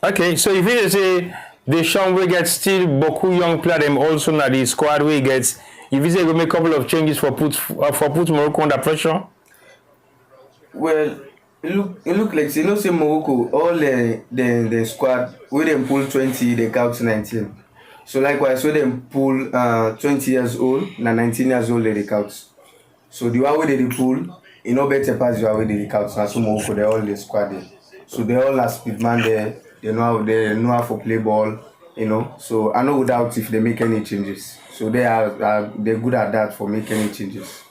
Okay, so if you say the Sean we get still beaucoup young player them also na the squad we get. If you say we make a couple of changes for put Morocco under pressure. Well, it look like say Morocco all the squad we them pull 20 they count 19. So likewise we them pull 20 years old na 19 years old they count. So the one way they pull better pass the way they count. So Morocco they all the squad there. So they all are speed man there. They know how to play ball. So I know without if they make any changes. So they're good at that for making any changes.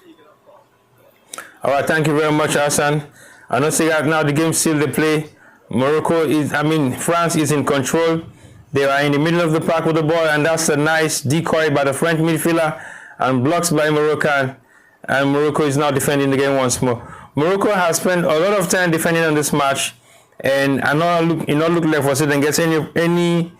All right, thank you very much, Hassan. I know say that now the game still they play. France is in control. They are in the middle of the park with the ball, and that's a nice decoy by the French midfielder and blocks by Morocco. And Morocco is now defending the game once more. Morocco has spent a lot of time defending on this match, and I know it not look like for them gets any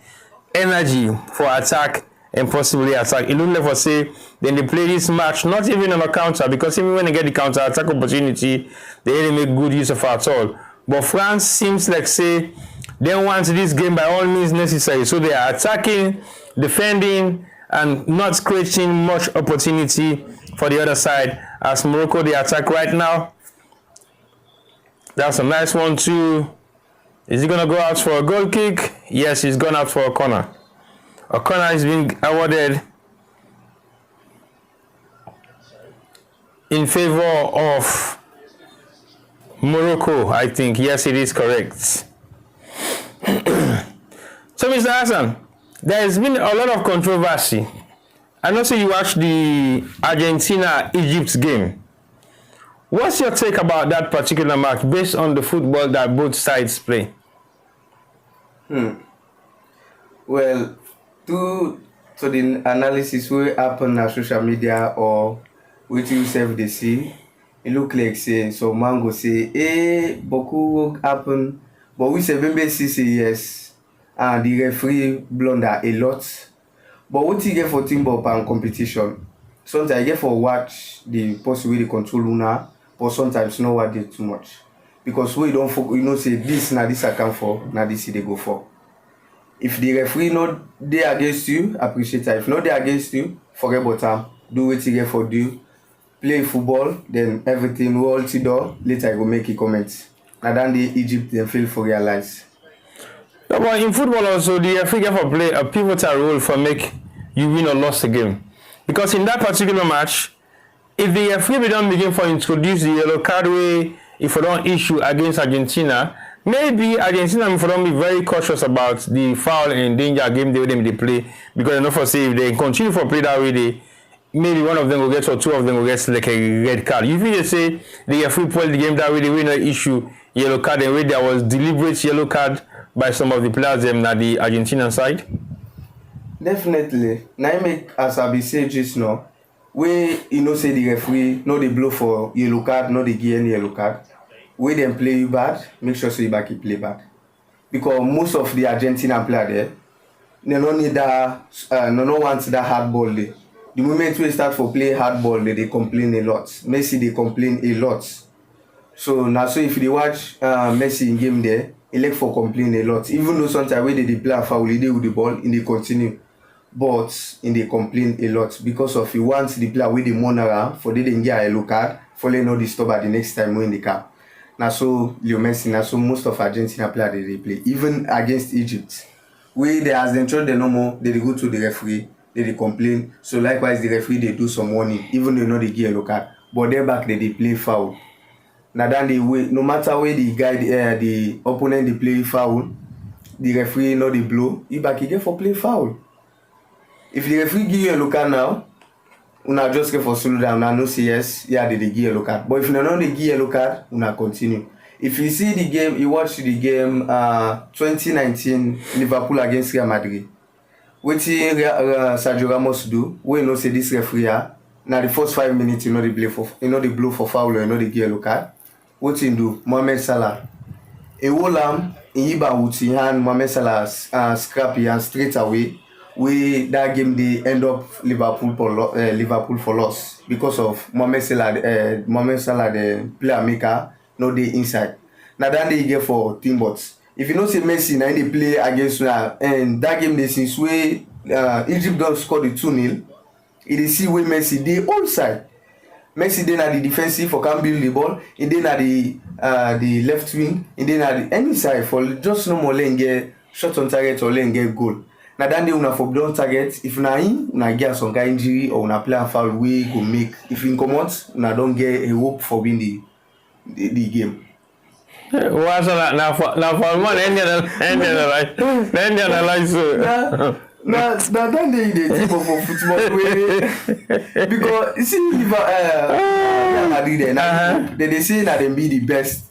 energy for attack and possibly attack. It looks like for say then they play this match not even on a counter, because even when they get the counter attack opportunity, they didn't make good use of it at all. But France seems like say they want this game by all means necessary. So they are attacking, defending, and not creating much opportunity for the other side. As Morocco they attack right now. That's a nice one too. Is he gonna go out for a goal kick? Yes, he's gone out for a corner. A corner is being awarded in favor of Morocco, I think. Yes, it is correct. So, Mr. Hassan, there has been a lot of controversy. I know you watched the Argentina-Egypt game. What's your take about that particular match based on the football that both sides play? Well, to the analysis will happen on social media or what you self they see, it look like say some man go say, hey, Boku happen. But we say maybe say yes. And the referee blunder a lot. But what you get for team ball and competition? Sometimes you get for watch the person wey dey control una, but sometimes no what dey too much. Because we don't focus, say this na this account for, na this they go for. If the referee not dey against you, appreciate it. If not dey against you, forget about am. Do what you get for do. Play football, then everything will all door. Later I go make a comment. Now then the Egypt then fail for realize. Yeah, but in football also, the referee get for play a pivotal role for make you win or lose the game. Because in that particular match, if the referee don't begin for introduce the yellow card way, if we don't issue against Argentina, maybe Argentina if don't be very cautious about the foul and danger game they play, because they know for say if they continue for play that way, maybe one of them will get or two of them will get like a red card. If you say the referee played the game that way, they will not issue yellow card, and where there was deliberate yellow card by some of the players them at the Argentinian side. Definitely. Now I make as I be say just now, where say the referee no they blow for yellow card, no they give any yellow card. Where them play you bad, make sure so you back you play bad. Because most of the Argentinian player there, they don't need that no want that hard ball there. The moment we start for play hard ball, they complain a lot. Messi they complain a lot. So now so if you watch Messi in game there, he like for complain a lot. Even though sometimes when they play a foul, they with the ball, and they continue. But in they complain a lot because of he wants the player with the monera for they didn't get a yellow card, for they not disturb at the next time when they come. Now so Leo Messi, now so most of Argentina players they play, even against Egypt. Where they as them told the normal, they go to the referee, they complain. So likewise the referee they do some warning, even though they get a yellow card. But they back they play foul. Now then they wait, no matter where the guy the opponent they play foul, the referee not the blow, he back again for play foul. If the referee give you a look at now, una just get for slow down, una no say yes, yeah, they give a look at. But if you don't give a look at, una continue. If you see the game, you watch the game 2019 Liverpool against Real Madrid. What Sergio Ramos do, we know say this referee now the first 5 minutes they blow for foul or they give a look at. What he do? Mohamed Salah. A Wolam in Iba Wuti hand Mohamed Salah scrappy and straight away. We that game they end up Liverpool for loss because of Mohamed Salah the player maker no dey inside. Now that they get for team bots. If you know say Messi now they play against and that game they since we Egypt don't score the 2-0, it is see where Messi they all side. Messi then at the defensive for can build the ball, and then at the left wing, and then at the any side for just no more lane get shot on target or lane get goal. Now then they una for down target. If una get some kind injury or una play a foul, we go make. If you come out, una don't get a hope for winning the game. What's that now for one end of the life so. Now then they team up for football way because you see Real Madrid there they say that they be the best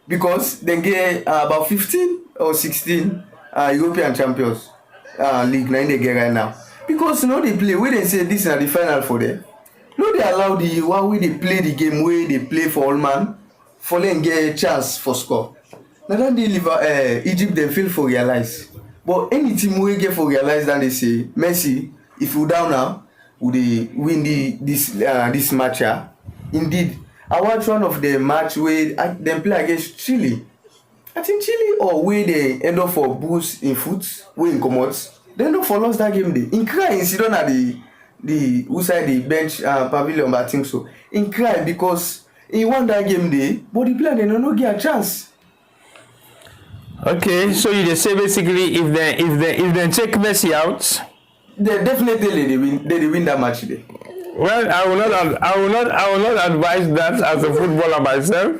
because they get about 15 or 16 European champions league now they get right now because they play where they say this is the final for them. No, they allow the one way they play the game where they play for all man for them get a chance for score. Now then they Egypt they feel for realize. But any team we get for realize that they say Messi, if you down now, would they win this match? Indeed, I watch one of the match where they play against Chile. I think Chile or where they end up for boost in foot, where in commods. They end up for lost that game day. In cry, incident at the who side the bench pavilion, but I think so. In cry because he won that game day, but the player they don't get a chance. Okay, so you just say basically if they take Messi out, they definitely they win that match today. Well, I will not advise that as a footballer myself.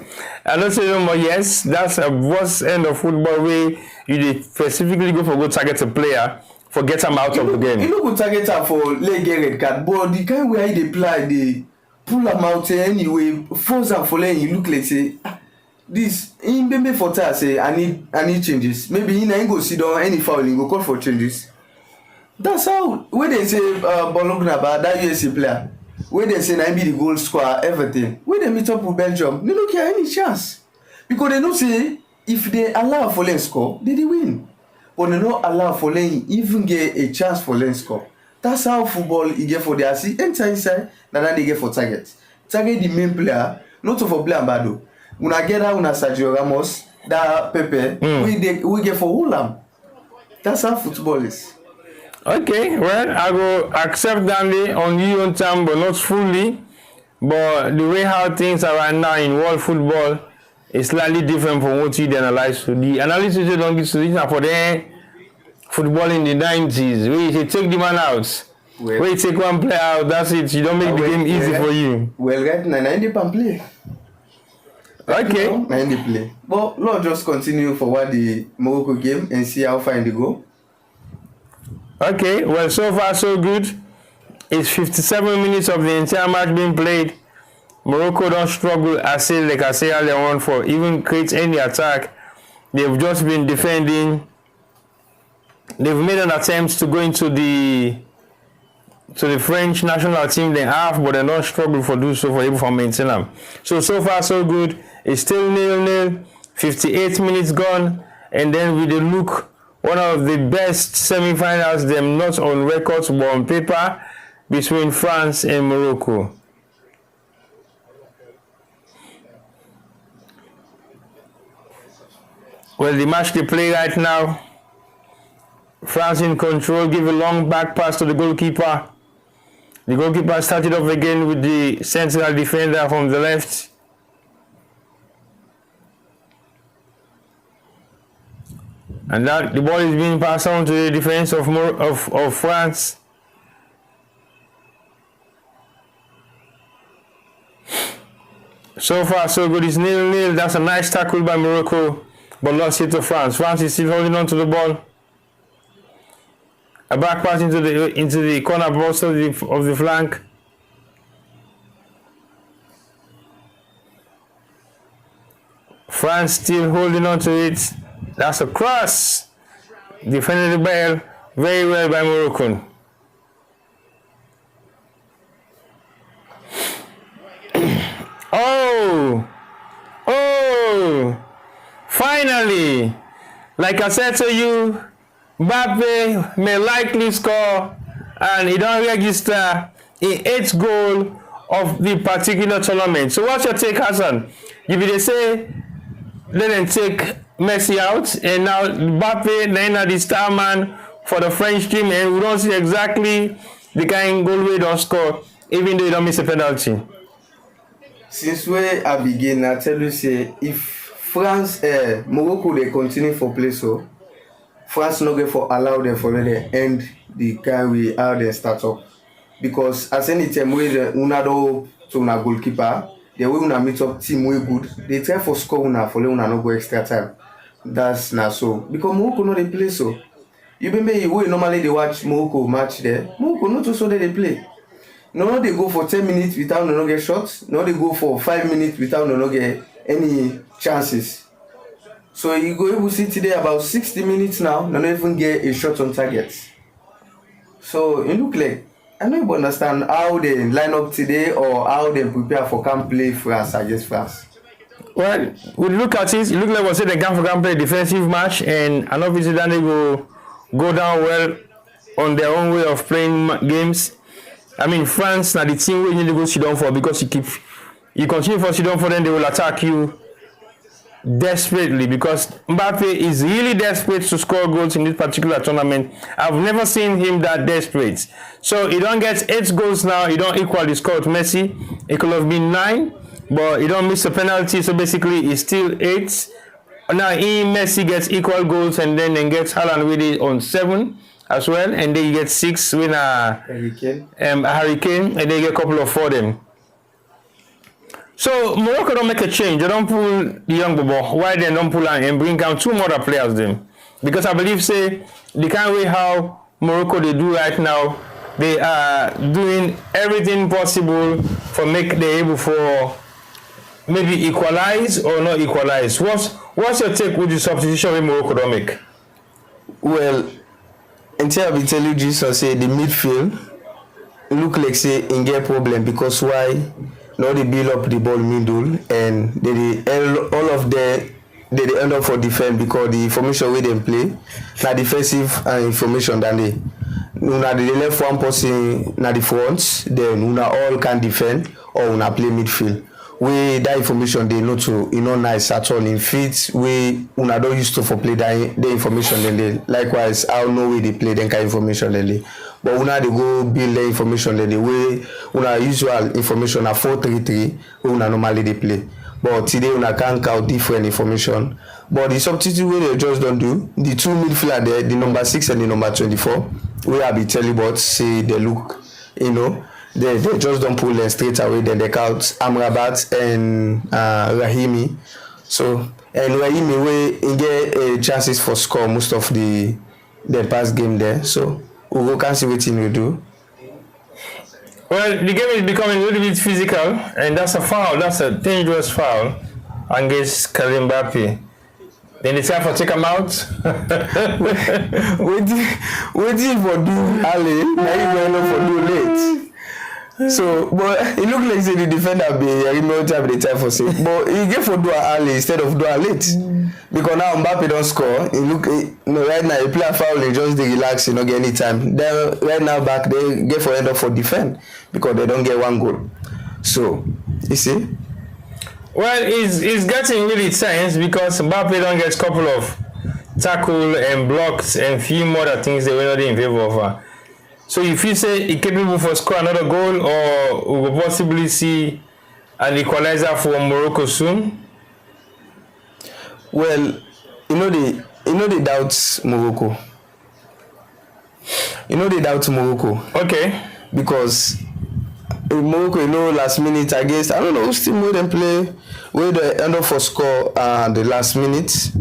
I don't say no more. Yes, that's a worst end of football where you specifically go for good target a player, for get him out of the game. You know good target for leg red card, but the kind where they play they pull him out anyway, force him for leg. You look like say. This in Bembe Fota say I need changes. Maybe he ain't go sit down any foul, he go call for changes. That's how when they say Bologna about that USA player. where they say I be the goal scorer, everything. When they meet up with Belgium, they don't get any chance. Because they know say if they allow for lane score, they win. But they don't allow for lane even get a chance for lane score. That's how football you get for the see enter inside, then they get for target. Target the main player, not for play Ambado. Una get that una Sergio Ramos, that Pepe, we get for Hulam. That's how football is. Okay, well, I will accept Dandy on you on time, but not fully. But the way how things are right now in world football is slightly different from what you analyze. So the analysis you don't get to this for the football in the 90s, where you take the man out, where you take one player out, that's it. You don't make the game easy for you. Well, right now, 90 can play. Okay. 90 play. But let's just continue for what the Morocco game and see how far they go. Okay, well, so far so good. It's 57 minutes of the entire match being played. Morocco don't struggle, like I say earlier on, for even create any attack. They've just been defending. They've made an attempt to go into the French national team they have, but they don't struggle for do so for able to maintain them. So far so good. It's still 0-0. 58 minutes gone, and then with the look, one of the best semi-finals, them not on records but on paper, between France and Morocco. Well, the match they play right now, France in control, give a long back pass to the goalkeeper. The goalkeeper started off again with the central defender from the left. And that the ball is being passed on to the defense of France. So far, so good. It's 0-0. That's a nice tackle by Morocco, but lost it to France. France is still holding on to the ball. A back pass into the corner post of the flank. France still holding on to it. That's a cross. Defended the ball very well by Morocco. Finally, like I said to you, Mbappe may likely score, and he don't register in 8th goal of the particular tournament. So what's your take, Hassan? If they say let them take Messi out, and now Mbappe then are the star man for the French team, and we don't see exactly the kind of goal we don't score, even though you don't miss a penalty. Since where I begin, I tell you, say if France, Morocco, they continue for play so, France not going for allow them for the end the kind we how they start up, because as any time we the unado to una goalkeeper, the way una meet up team way good, they try for score una for una no go extra time. That's not so, because Morocco no they play so. You remember we normally they watch Morocco match there. Morocco not so they play. No, they go for 10 minutes without no get shots. No, they go for 5 minutes without no get any chances. So you go able to see today about 60 minutes now, no even get a shot on target. So it look like I don't even understand how they line up today or how they prepare for camp play France against France. Well, we look at it look like we say they can play a defensive match, and obviously then they go down well on their own way of playing games. I mean, France now the team we need to go sit down for, because you continue for sit down for them, they will attack you desperately, because Mbappe is really desperate to score goals in this particular tournament. I've never seen him that desperate. So he don't get 8 goals now. He don't equal the score to Messi. It could have been 9, but he don't miss a penalty. So basically, it's still 8. Now Messi gets equal goals, and then gets Haaland with it on 7 as well, and then you get 6 with Harry Kane, and then you get a couple of for them. So Morocco don't make a change. They don't pull the young Bobo. Why they don't pull and bring down 2 more players then? Because I believe say the kind of way how Morocco they do right now, they are doing everything possible for make they able for maybe equalize or not equalize. What's your take with the substitution that Morocco don't make? Well, until I will tell you Jesus say the midfield, look like say in get problem because why now they build up the ball middle and all of they end up for defend because the formation where they play na defensive information than they una they left one person na the front then una all can defend or una play midfield wey that information dey no to nice at all in fit wey una don used to for play that the information then dey likewise how no way they play then kind information then dey but una dey go build the information then dey wey una usual information na 4-3-3 wey una normally dey play but today una can count different information but the substitute wey they just don do the two midfielder there the number 6 and the number 24 wey I be telling about say they look they just don't pull them straight away. Then they count Amrabat and Rahimi. So and Rahimi we get chances for score most of the past game there. So we can see what he will do. Well, the game is becoming a little bit physical, and that's a foul. That's a dangerous foul against Kylian Mbappe. Then it's time for take him out. Waiting for do Ali. Now you going for do late. So, but it look like say the defender be remote have the time for say, but he get for do early instead of do late because now Mbappe don't score. He look right now he play a foul, he just they relax, you know, get any time. Then right now back they get for end up for defend because they don't get one goal. So you see. Well, it's getting really tense because Mbappe don't get a couple of tackle and blocks and few more other things they were not in favor of. So if you say he capable for score another goal or we will possibly see an equalizer for Morocco soon? Well, you know they doubt Morocco. Okay. Because Morocco, last minute against I don't know who's team where they play, where they end up for score the last minute.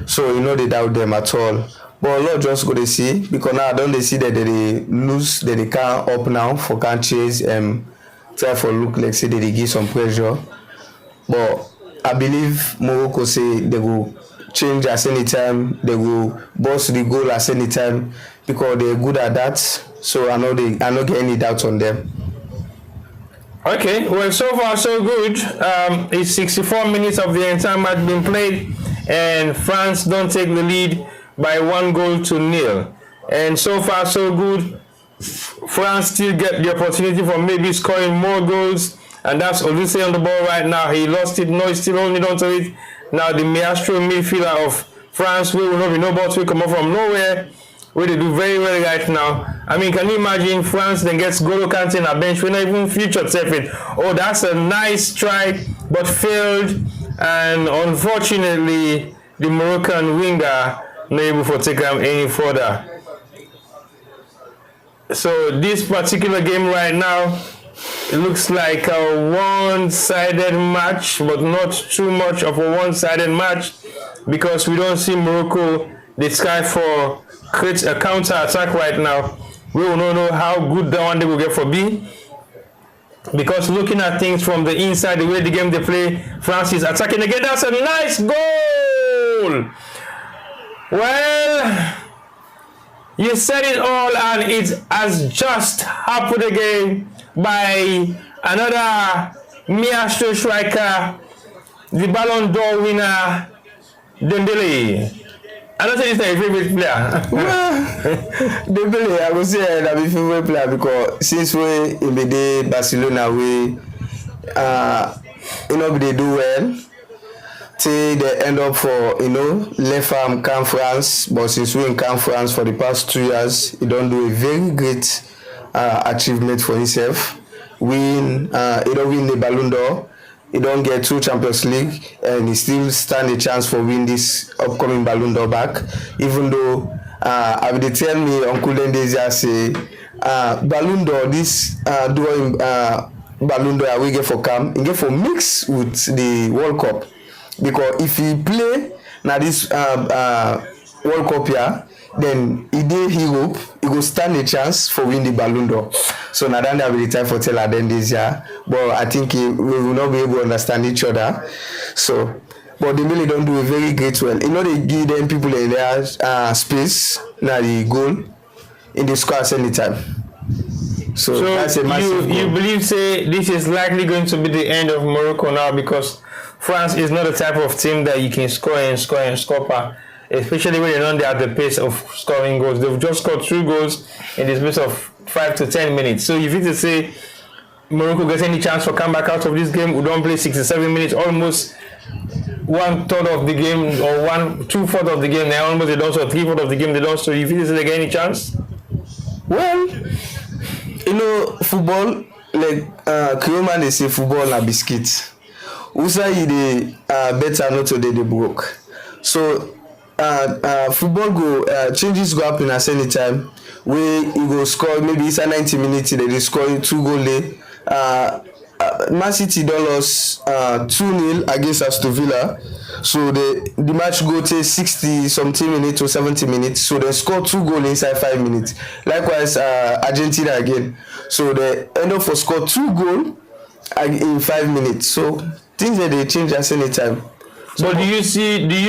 So they doubt them at all. But Lord just go to see because now don't they see that they lose, that they can't up now for can't chase try for look like say that they give some pressure. But I believe Morocco say they will change at any time, they will boss the goal at any time because they're good at that. So I not get any doubt on them. Okay, well so far so good. It's 64 minutes of the entire match being played and France don't take the lead by 1-0. And so far so good. France still get the opportunity for maybe scoring more goals, and that's Olise on the ball right now. He lost it, no, he's still holding on to it. Now the maestro midfielder of France will not be no balls will come up from nowhere, where they do very well right now. I mean, can you imagine France then gets Golo Kante on a bench when not even future safe it? Oh, that's a nice try but failed, and unfortunately the Moroccan winger not able to take them any further. So this particular game right now, it looks like a one-sided match, but not too much of a one-sided match because we don't see Morocco the sky for create a counter-attack right now. We will not know how good that one they will get for B. Because looking at things from the inside, the way the game they play, France is attacking again. That's a nice goal! Well, you said it all, and it has just happened again by another maestro striker, the Ballon d'Or winner, Dembele. I don't think it's my favorite player. Well, Dembele, I would say that my favorite player because since we in the day Barcelona, they do well. Till they end up for left arm Camp France, but since we in Camp France for the past 2 years, he don't do a very great achievement for himself. He don't win the Ballon d'Or, he don't get 2 Champions League, and he still stand a chance for win this upcoming Ballon d'Or back. Even though they tell me Uncle Dendezia say Ballon d'Or this Ballon d'Or we get for Camp, he get for mix with the World Cup. Because if he play now this World Cup here, then he did Europe, he go stand a chance for win the Ballon d'Or. So now that will be the time for tell them this year. But I think we will not be able to understand each other. So, but they really don't do a very great well. They give them people in their space, now the goal in the squads anytime. So that's a massive you goal. believe say this is likely going to be the end of Morocco now, because France is not the type of team that you can score and score and score, especially when they're not at the pace of scoring goals. They've just scored 2 goals in the space of 5 to 10 minutes. So if you to say Morocco gets any chance for comeback out of this game, we don't play 67 minutes, almost 1/3 of the game, or 2/4 of the game. They almost they lost, or 3/4 of the game they lost. So if you say they get any chance? Well, you know, football, like Creole man they say football na biscuit. Usa you dey better not to dey broke. So football go changes go happen at any time. Where you go score maybe inside 90 minutes, they score 2 goals. Man City don lost 2-0 against Aston Villa. So the match go take 60 something minutes or 70 minutes. So they score 2 goals inside 5 minutes. Likewise, Argentina again. So they end up for score 2 goals in 5 minutes. So things that they change at any time. But do you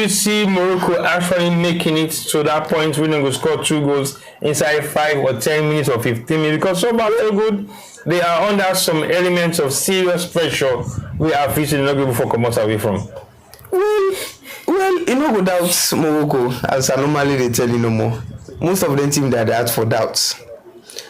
see Morocco actually making it to that point when they go score 2 goals inside 5 or 10 minutes or 15 minutes? Because so far so good, they are under some elements of serious pressure we are facing not able to come out away from. Well, you know, without Morocco, as I normally they tell you no more, most of them team that they out for doubts.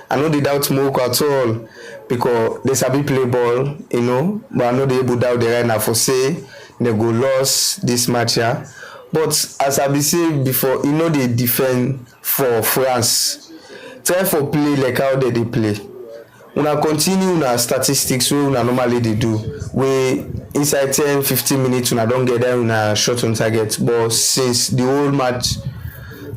I know they doubt Morocco at all because they sabi play ball, you know, but I know they able doubt the right now for say they go lost this match here. But as I be saying before, you know they defend for France. Try for play like how they play. Una continue una statistics wey una normally dey do, wey inside 10-15 minutes una don get there una shot on target, but since the whole match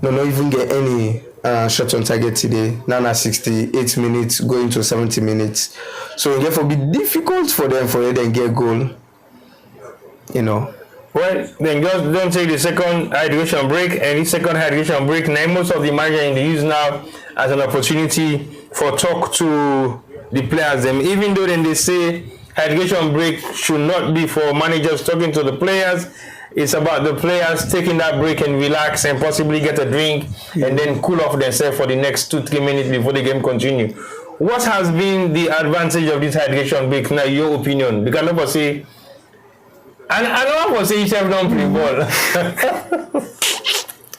no even get any shot on target today. Now na 68 minutes going to 70 minutes, so it therefore be difficult for them for them get goal, you know. Well, then just don't take the second hydration break, and this second hydration break now most of the managers they use now as an opportunity for talk to the players them, even though then they say hydration break should not be for managers talking to the players. It's about the players taking that break and relax and possibly get a drink and then cool off themselves for the next 2-3 minutes before the game continue. What has been the advantage of this hydration break now, your opinion? Because nobody say, and I don't want to say you have don't play ball.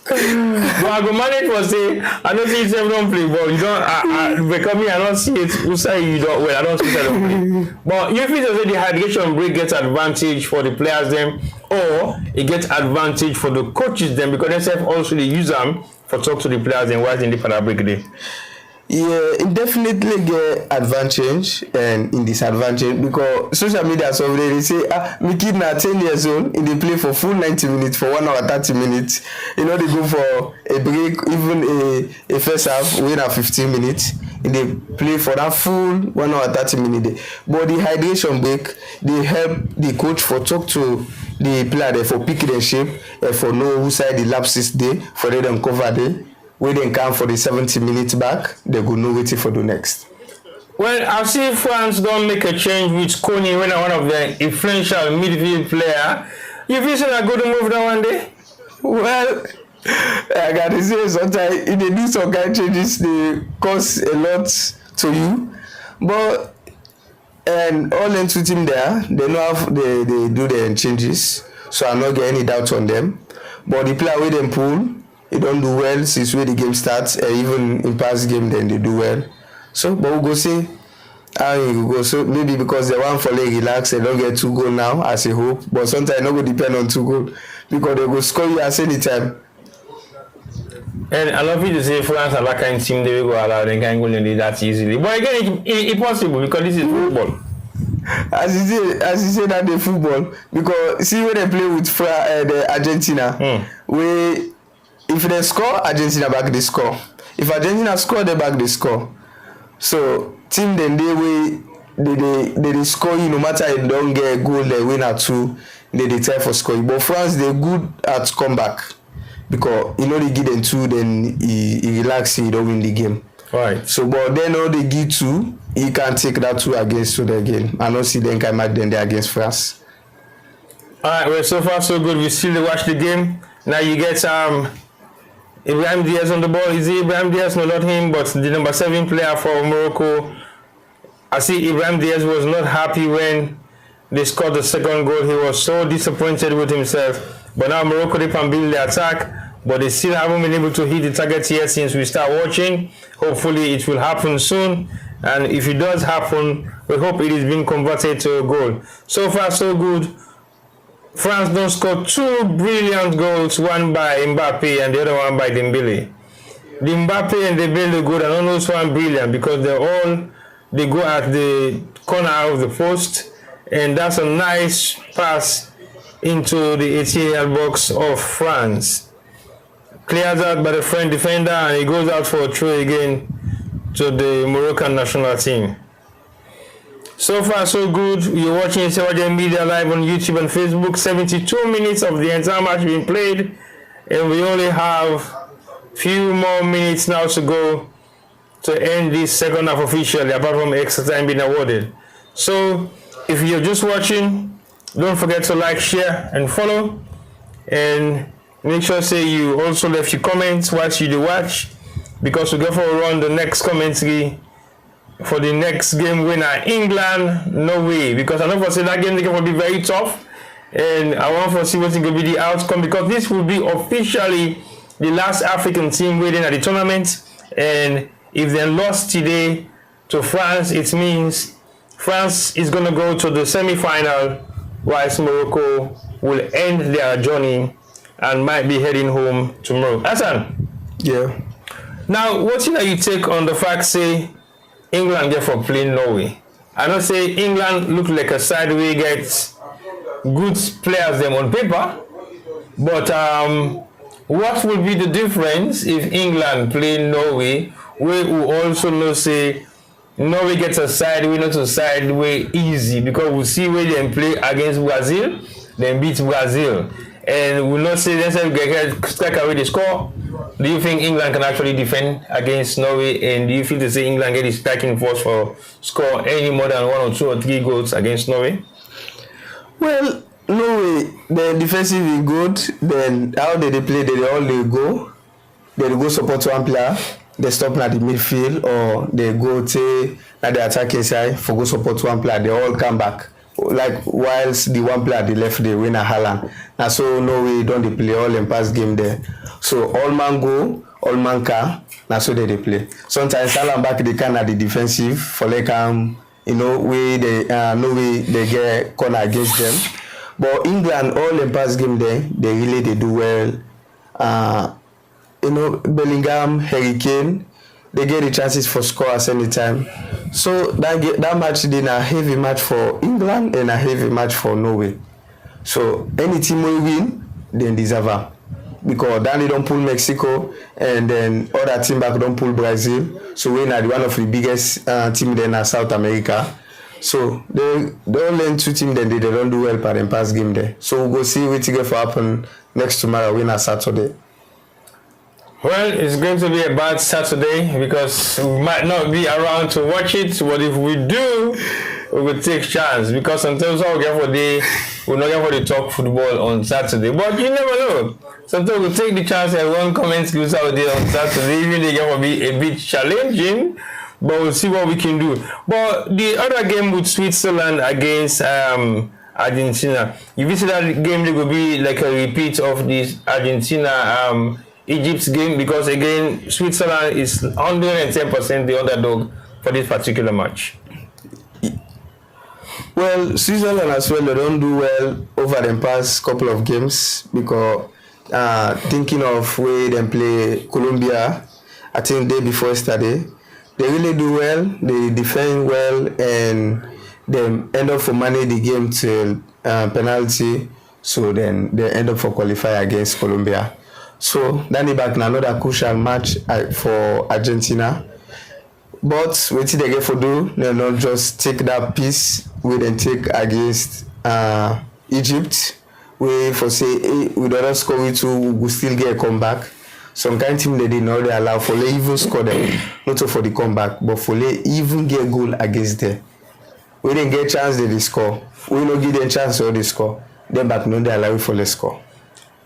But I go manage for say I don't see you don't play ball. You don't becoming I don't see it. Who say you don't well? I don't see that don't play. But you feel that the hydration break gets advantage for the players them, or it gets advantage for the coaches them, because they also they use them for talk to the players and why in the para break day. Yeah, it definitely get advantage and in disadvantage, because social media so they say my kid now 10 years old and they play for full 90 minutes for 1 hour 30 minutes. You know they go for a break, even a first half win at 15 minutes and they play for that full 1 hour 30 minutes. But the hydration break they help the coach for talk to the player there for pick their shape and for know who side the lapses day for them cover day. When they come for the 70 minutes back, they go know waiting for the next. Well, I've seen France don't make a change with Kony when one of the influential midfield player. You feel so a good move that one day? Well, I gotta say sometimes if they do some kind of changes, they cost a lot to you. But and all into team there, they know how they do their changes, so I'm not getting any doubt on them. But the player with them pull. They don't do well since where the game starts, even in past game then they do well. So but we go see how you go. So maybe because they want for like relax, they don't get 2 goals now as a hope. But sometimes not go depend on 2 goals because they go score you at any time. And I love you to say France are that kind of team they will go allow them can go in that easily. But again, it's possible because this is football. As you say that the football, because see when they play with the Argentina, where if they score, Argentina back the score. If Argentina score, they back the score. So team then they score you no matter if they don't get a goal, they win at 2, they try for scoring. But France they're good at comeback because you know they give them 2, then he relax, he don't win the game. Right. So but then all they give 2, he can take that 2 against to the game. I don't see them can match them there against France. Alright, well so far so good. We still watch the game. Now you get Ibrahim Diaz on the ball. Is it Ibrahim Diaz? No, not him, but the number 7 player for Morocco, I see Ibrahim Diaz was not happy when they scored the second goal. He was so disappointed with himself. But now Morocco, they can build the attack, but they still haven't been able to hit the target yet since we start watching. Hopefully it will happen soon. And if it does happen, we hope it is being converted to a goal. So far, so good. France don't score two brilliant goals, one by Mbappe and the other one by Dembele. The Mbappe and Dembele goal are almost one brilliant because they go at the corner of the post, and that's a nice pass into the 18-yard box of France. Clears out by the French defender, and he goes out for a throw again to the Moroccan national team. So far, so good. You're watching Sewage Media live on YouTube and Facebook. 72 minutes of the entire match being played, and we only have few more minutes now to go to end this second half officially, apart from extra time being awarded. So, if you're just watching, don't forget to like, share, and follow, and make sure you also left your comments whilst you do watch, because we go for a run the next commentary for the next game winner, England, Norway, because I know for say that game is going to be very tough, and I want to see what's going to be the outcome, because this will be officially the last African team waiting at the tournament, and if they lost today to France, it means France is going to go to the semi-final, whilst Morocco will end their journey and might be heading home tomorrow. Hassan? Yeah. Now, what do you take on the fact, say, England get for playing Norway? I don't say England look like a side we get good players them on paper, but what will be the difference if England play Norway? We will also know say Norway gets a side way, not a side way easy, because we see where they play against Brazil, then beat Brazil, and we'll not say themselves get strike away the score. Do you think England can actually defend against Norway, and do you feel to say England get the striking force for score any more than 1 or 2 or 3 goals against Norway? Well, Norway, the defensive is good. Then how they play? They all they go support one player. They stop at the midfield, or they go to at the attacking side for go support one player. They all come back. Like whilst the one player at the left they win a Haaland. And so Norway don't they play all in past game there. So all man go, all man can. Now so they play. Sometimes Haaland back they can at the defensive for like way they Norway they get corner against them. But England all in past game there they really they do well. Bellingham, Harry Kane, they get the chances for scores anytime. So that match then a heavy match for England and a heavy match for Norway. So any team will win, then deserve her. Because then they don't pull Mexico, and then other team back don't pull Brazil. So we're not one of the biggest team then in South America. So they only 2 teams then they don't do well for the past game there. So we'll go see what will happen next tomorrow, winner Saturday. Well, it's going to be a bad Saturday because we might not be around to watch it, but if we do, we will take chance, because sometimes we'll not get for the talk football on Saturday. But you never know. Sometimes we'll take the chance and one comment goes out there on Saturday, even they get to be a bit challenging, but we'll see what we can do. But the other game with Switzerland against Argentina, if you see that game, it will be like a repeat of this Argentina Egypt's game, because again Switzerland is 110% the underdog for this particular match. Well, Switzerland as well, they don't do well over the past couple of games, because thinking of where they play Colombia, I think day before yesterday, they really do well, they defend well, and they end up for manage the game till penalty, so then they end up for qualify against Colombia. So then back now another crucial match for Argentina. But what they get for do, they don't just take that piece we then take against Egypt. We for say we don't score with 2, we still get a comeback. Some kind of team they did not allow for they even score them, not for the comeback, but for they even get goal against them. We didn't get chance they score. We don't give them chance or they score. Then back no they allow for the score.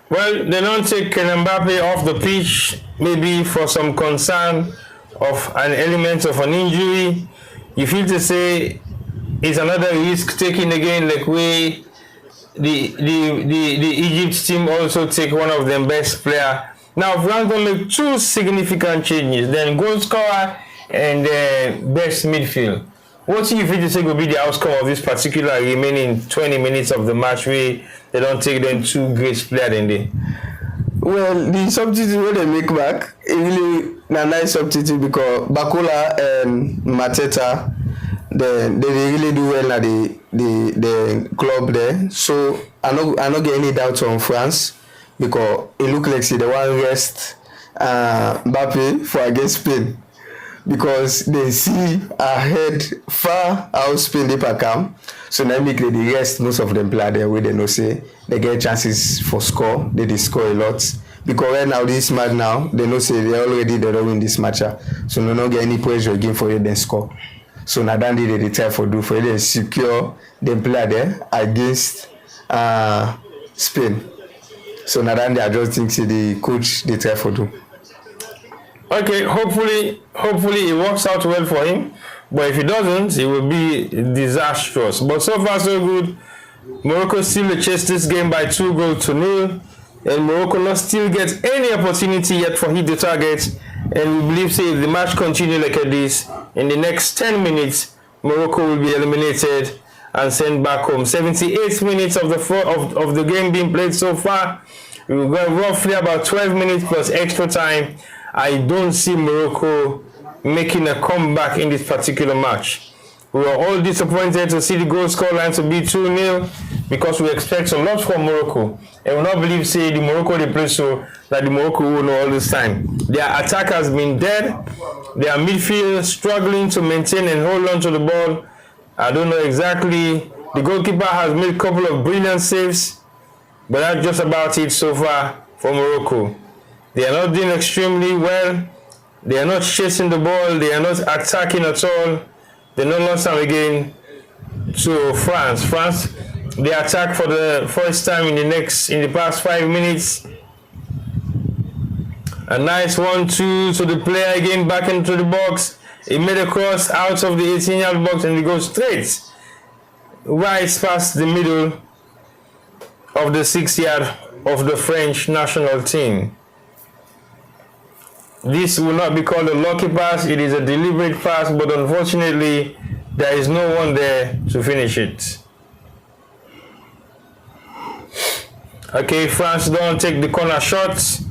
Well, they don't take Mbappe off the pitch, maybe for some concern of an element of an injury. you feel to say it's another risk taking again, like we the Egypt team also take one of them best player. Now France only two significant changes, then goal scorer and best midfield. What do you feel to say will be the outcome of this particular remaining 20 minutes of the match where they don't take them two great players in there? Well, the substitute when they make back, it really a nice substitute because Bakola and Mateta, they really do well at the club there. So I not get any doubts on France because it look like they want rest Mbappe for against Spain because they see ahead far out Spain they come. So now make the rest most of them play there where they know say they get chances for score. They score a lot. Because right now this match now, they know say they don't win this match. So no not get any pressure again for you then score. So now then they try for do for they secure the play there against Spain. So now then they just think say the coach they try for do. Okay, hopefully it works out well for him. But if it doesn't, it will be disastrous. But so far so good. Morocco still chased this game by 2-0, and Morocco not still gets any opportunity yet for hit the target. And we believe say if the match continue like this, in the next 10 minutes, Morocco will be eliminated and sent back home. 78 minutes of the game being played so far. We've got roughly about 12 minutes plus extra time. I don't see Morocco making a comeback in this particular match. We were all disappointed to see the goal scoreline to be 2-0 because we expect a lot from Morocco. And we not believe say the Morocco they play so that the Morocco will know all this time. Their attack has been dead. Their midfield struggling to maintain and hold on to the ball. I don't know exactly. The goalkeeper has made a couple of brilliant saves, but that's just about it so far for Morocco. They are not doing extremely well. They are not chasing the ball. They are not attacking at all. They not lost time again to France. France, they attack for the first time in the past 5 minutes. A nice 1-2 to the player again back into the box. He made a cross out of the 18-yard box and he goes straight right past the middle of the 6-yard of the French national team. This will not be called a lucky pass, it is a deliberate pass, but unfortunately, there is no one there to finish it. Okay, France don't take the corner shots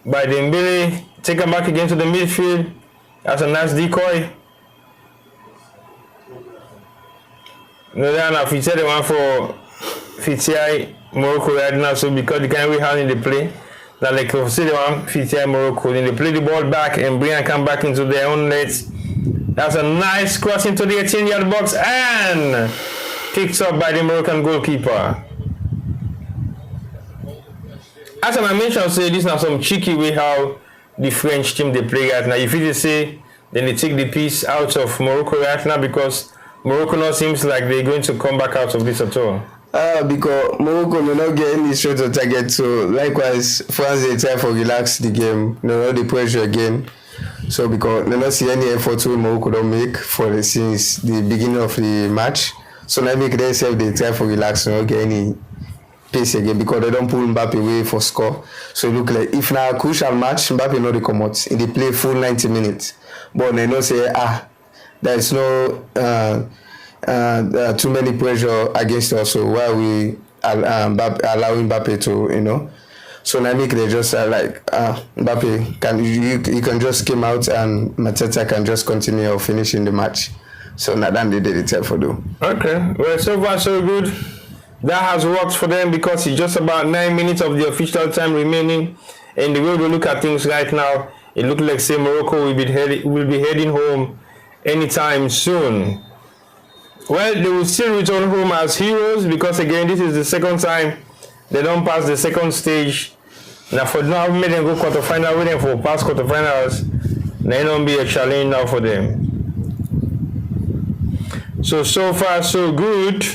by Dembele. Take him back again to the midfield. That's a nice decoy. No, then if you said the one for Fitiai Morocco right now, so because the kind we have in the play. That like see the one Fitiai Morocco, then they play the ball back and bring and come back into their own nets. That's a nice cross into the 18-yard box and kicked up by the Moroccan goalkeeper. As I mentioned, say this is now some cheeky way how the French team they play right now. If you say then they take the piece out of Morocco right now because Morocco now seems like they're going to come back out of this at all. Because Morocco will not get any shot on target, so likewise France they try for relax the game, not the pressure again. So because they not see any effort we Morocco don't make since the beginning of the match. So now make themselves they try for relax, not get any pace again because they don't pull Mbappe away for score. So it look like if now a crucial match, Mbappe not they come out and they play full 90 minutes. But they not say there is no too many pressure against us, so why we allowing Mbappe to, So now make they just Mbappe you can just come out and Mateta can just continue finishing the match. So now they did it for do. Okay, well so far so good. That has worked for them because it's just about 9 minutes of the official time remaining. And the way we look at things right now, it looks like say Morocco will be heading home anytime soon. Well, they will still return home as heroes because again, this is the second time they don't pass the second stage. Now for now, made them go quarterfinal, waiting for past quarterfinals. They don't be a challenge now for them. So far so good.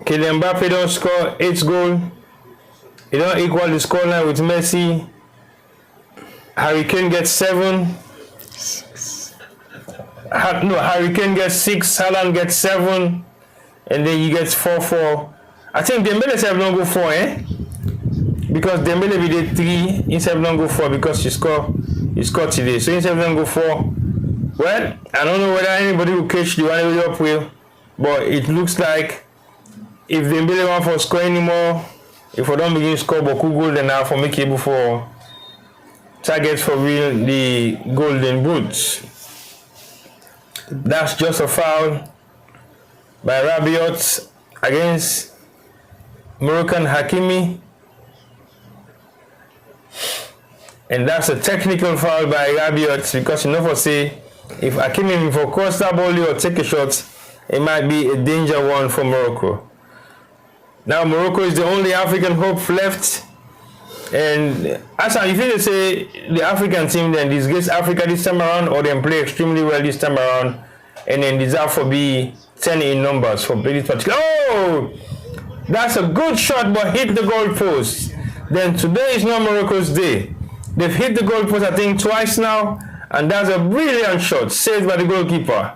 Kylian Mbappe don't score 8 goals. He don't equal the scoreline with Messi. Harry Kane gets 7. Harry Kane gets 6, Haaland gets 7, and then you get 4-4. I think Dembele said don't go 4, eh? Because Dembele we did 3, instead don't go 4 because he scored today. So instead don't go 4. Well, I don't know whether anybody will catch the one way up with, but it looks like if Dembele want for score anymore, if we don't begin to score Boku goal, then now for make able for targets for real the golden boots. That's just a foul by Rabiot against Moroccan Hakimi. And that's a technical foul by Rabiot because you know for say if Hakimi for cross that ball or take a shot, it might be a danger one for Morocco. Now Morocco is the only African hope left. And as I feel to say the African team then disgrace Africa this time around or then play extremely well this time around and then deserve for be 10 in numbers for this particular. Oh! That's a good shot but hit the goal post. Then today is not Morocco's day. They've hit the goal post I think twice now and that's a brilliant shot saved by the goalkeeper.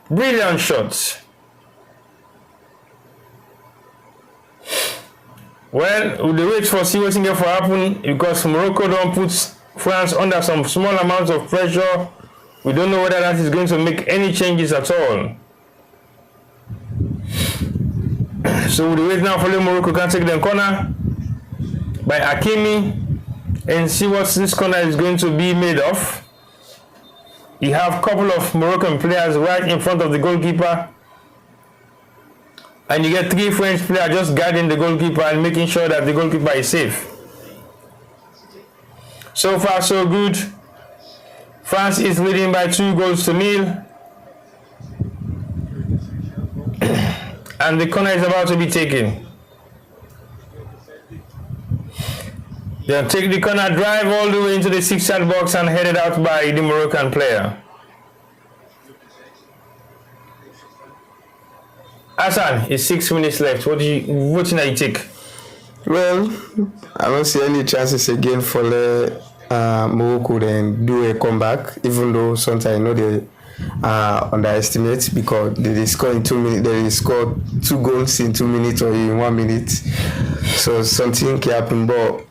Brilliant shot. Well, we'll wait for see what's going to happen because Morocco don't put France under some small amounts of pressure. We don't know whether that is going to make any changes at all. So we'll wait now for Morocco can take the corner by Hakimi and see what this corner is going to be made of. You have a couple of Moroccan players right in front of the goalkeeper. And you get 3 French players just guarding the goalkeeper and making sure that the goalkeeper is safe. So far, so good. France is leading by 2-0. And the corner is about to be taken. They'll take the corner, drive all the way into the 6-yard box and headed out by the Moroccan player. Hassan, it's 6 minutes left. What do you take? Well, I don't see any chances again for Morocco then do a comeback, even though sometimes I know they underestimate because they score in 2 minutes. They score 2 goals in 2 minutes or in 1 minute. So something can happen, but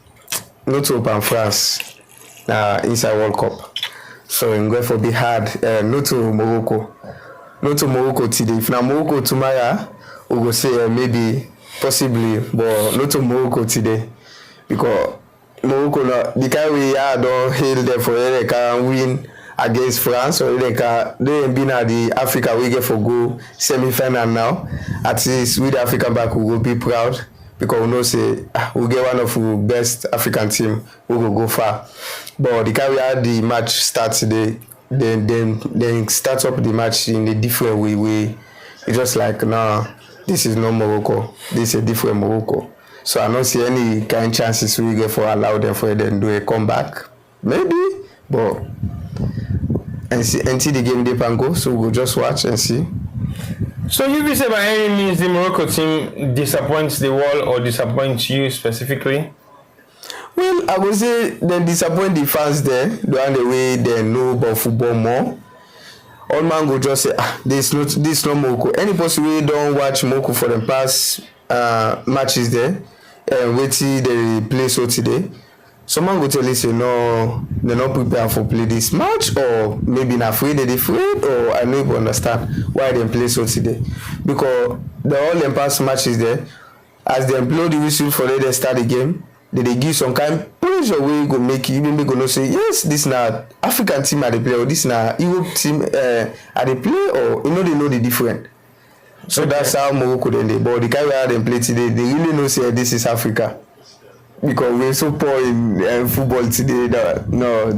not to open France inside World Cup. So I'm going for be hard. Not to Morocco. Not to Morocco today. If now Morocco tomorrow, we will say maybe, possibly, but not to Morocco today. Because Morocco, the kind we don't hail them for they can win against France or they have been at the Africa we get for go semi-final now. At least with the African back we will be proud because we know say we get one of the best African team we will go far. But the kind we had the match start today. Then start up the match in a different way. It's just like, nah, this is not Morocco. This is a different Morocco. So I don't see any kind of chances we get for allow them for them do a comeback. Maybe, but and see the game they can go. So we'll just watch and see. So you will say by any means the Morocco team disappoints the world or disappoints you specifically? Well, I would say they disappoint the fans there, the way they know about football more. All man go just say, this no Morocco. Any person who don't watch Morocco for the past matches there, and wait till they play so today. Someone go tell you say no, they're not prepared for play this match, or maybe not afraid they're afraid, or I don't even understand why they play so today. Because the all them past matches there, as they blow the whistle for them, they start the game. They give some kind of pressure where you go make even they go say yes this na African team at the play or this na Europe team at the play or they know the different. So okay. That's how Morocco then they but the guy where they play today they really know say this is Africa. Because we're so poor in football today that we're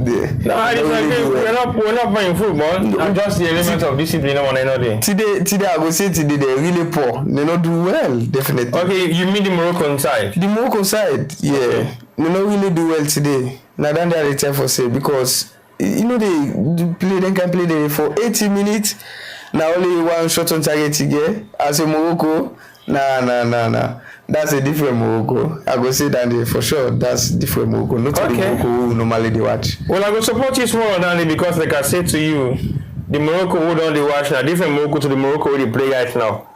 not playing football. No. Just the element of discipline on another. Today I go say today they're really poor. They not do well, definitely. Okay, you mean the Moroccan side? The Moroccan side, yeah. Okay. They not really do well today. Now then they're the time for say because they can play there for 80 minutes. Now only one shot on target to get as a Morocco. Nah. That's a different Morocco. I go say that for sure. That's different Morocco. Not the Morocco who normally they watch. Well, I go support you small, Danny, because like I said to you, the Morocco who don't they watch now, different Morocco to the Morocco where they play right now.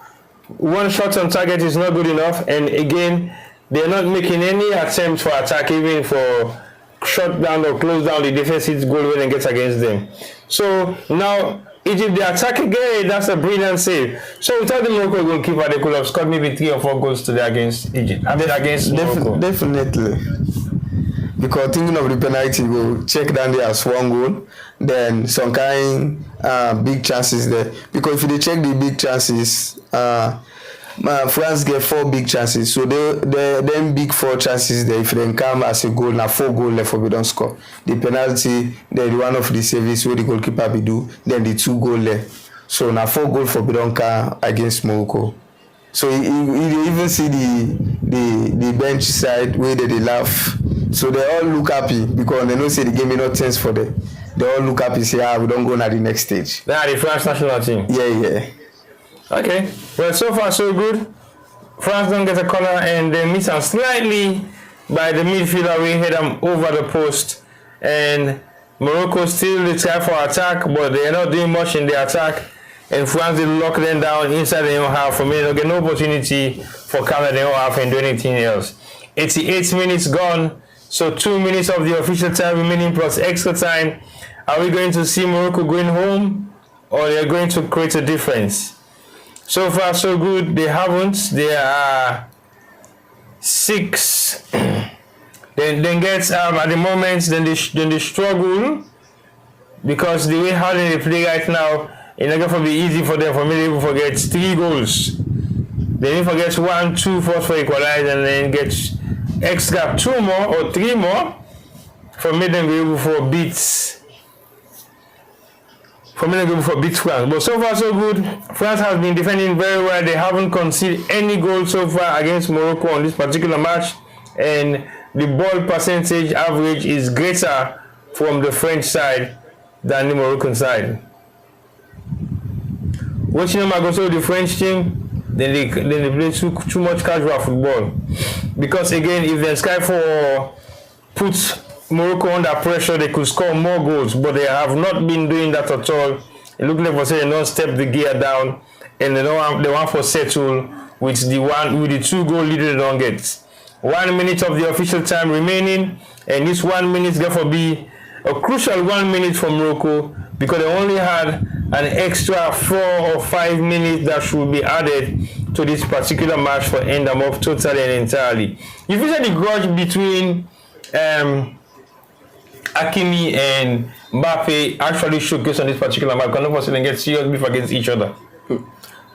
One shot on target is not good enough, and again, they're not making any attempts for attack, even for shut down or close down the defensive goal when it gets against them. So now Egypt, they attack again. That's a brilliant save. So without the Morocco goalkeeper, they could have scored maybe 3 or 4 goals today against Egypt. Against Morocco. Definitely. Because thinking of the penalty, we'll check down there as 1 goal. Then some kind big chances there. Because if they check the big chances, France get 4 big chances, so them big 4 chances there. If they come as a goal, now 4 goal left for we don't score. The penalty, then the one of the service where the goalkeeper be do, then the 2 goal left. So now 4 goal for Bidonka against Morocco. So you even see the bench side where they laugh. So they all look happy because they know say the game is not tense for them. They all look happy, say we don't go to the next stage. They are the France national team. Yeah. Okay, well, so far so good. France don't get a corner and they miss them slightly by the midfielder. We hit them over the post, and Morocco still they try for attack, but they are not doing much in the attack. And France they lock them down inside the own half. For me, they get no opportunity for counter their own half and do anything else. 88 minutes gone, so 2 minutes of the official time remaining plus extra time. Are we going to see Morocco going home, or they are going to create a difference? So far, so good. They haven't. They are 6. then gets at the moment. Then they struggle because the way how they play right now, it's not gonna be easy for them. For me, they forget 3 goals. They forget 1, 2 first for equalize, and then get extra 2 more or 3 more. For me, then be able for beats. For me, go for beat France. But so far, so good. France has been defending very well. They haven't conceded any goal so far against Morocco on this particular match. And the ball percentage average is greater from the French side than the Moroccan side. Watching them go the French team, then they play too much casual football. Because again, if they sky for puts Morocco under pressure, they could score more goals, but they have not been doing that at all. It looks like for say they don't step the gear down, and they want for settle with the 2 goal lead they don't get. 1 minute of the official time remaining, and this 1 minute therefore be a crucial 1 minute for Morocco because they only had an extra 4 or 5 minutes that should be added to this particular match for end them off totally and entirely. If you see the grudge between Hakimi and Mbappe actually showcase on this particular match, because they get serious beef against each other.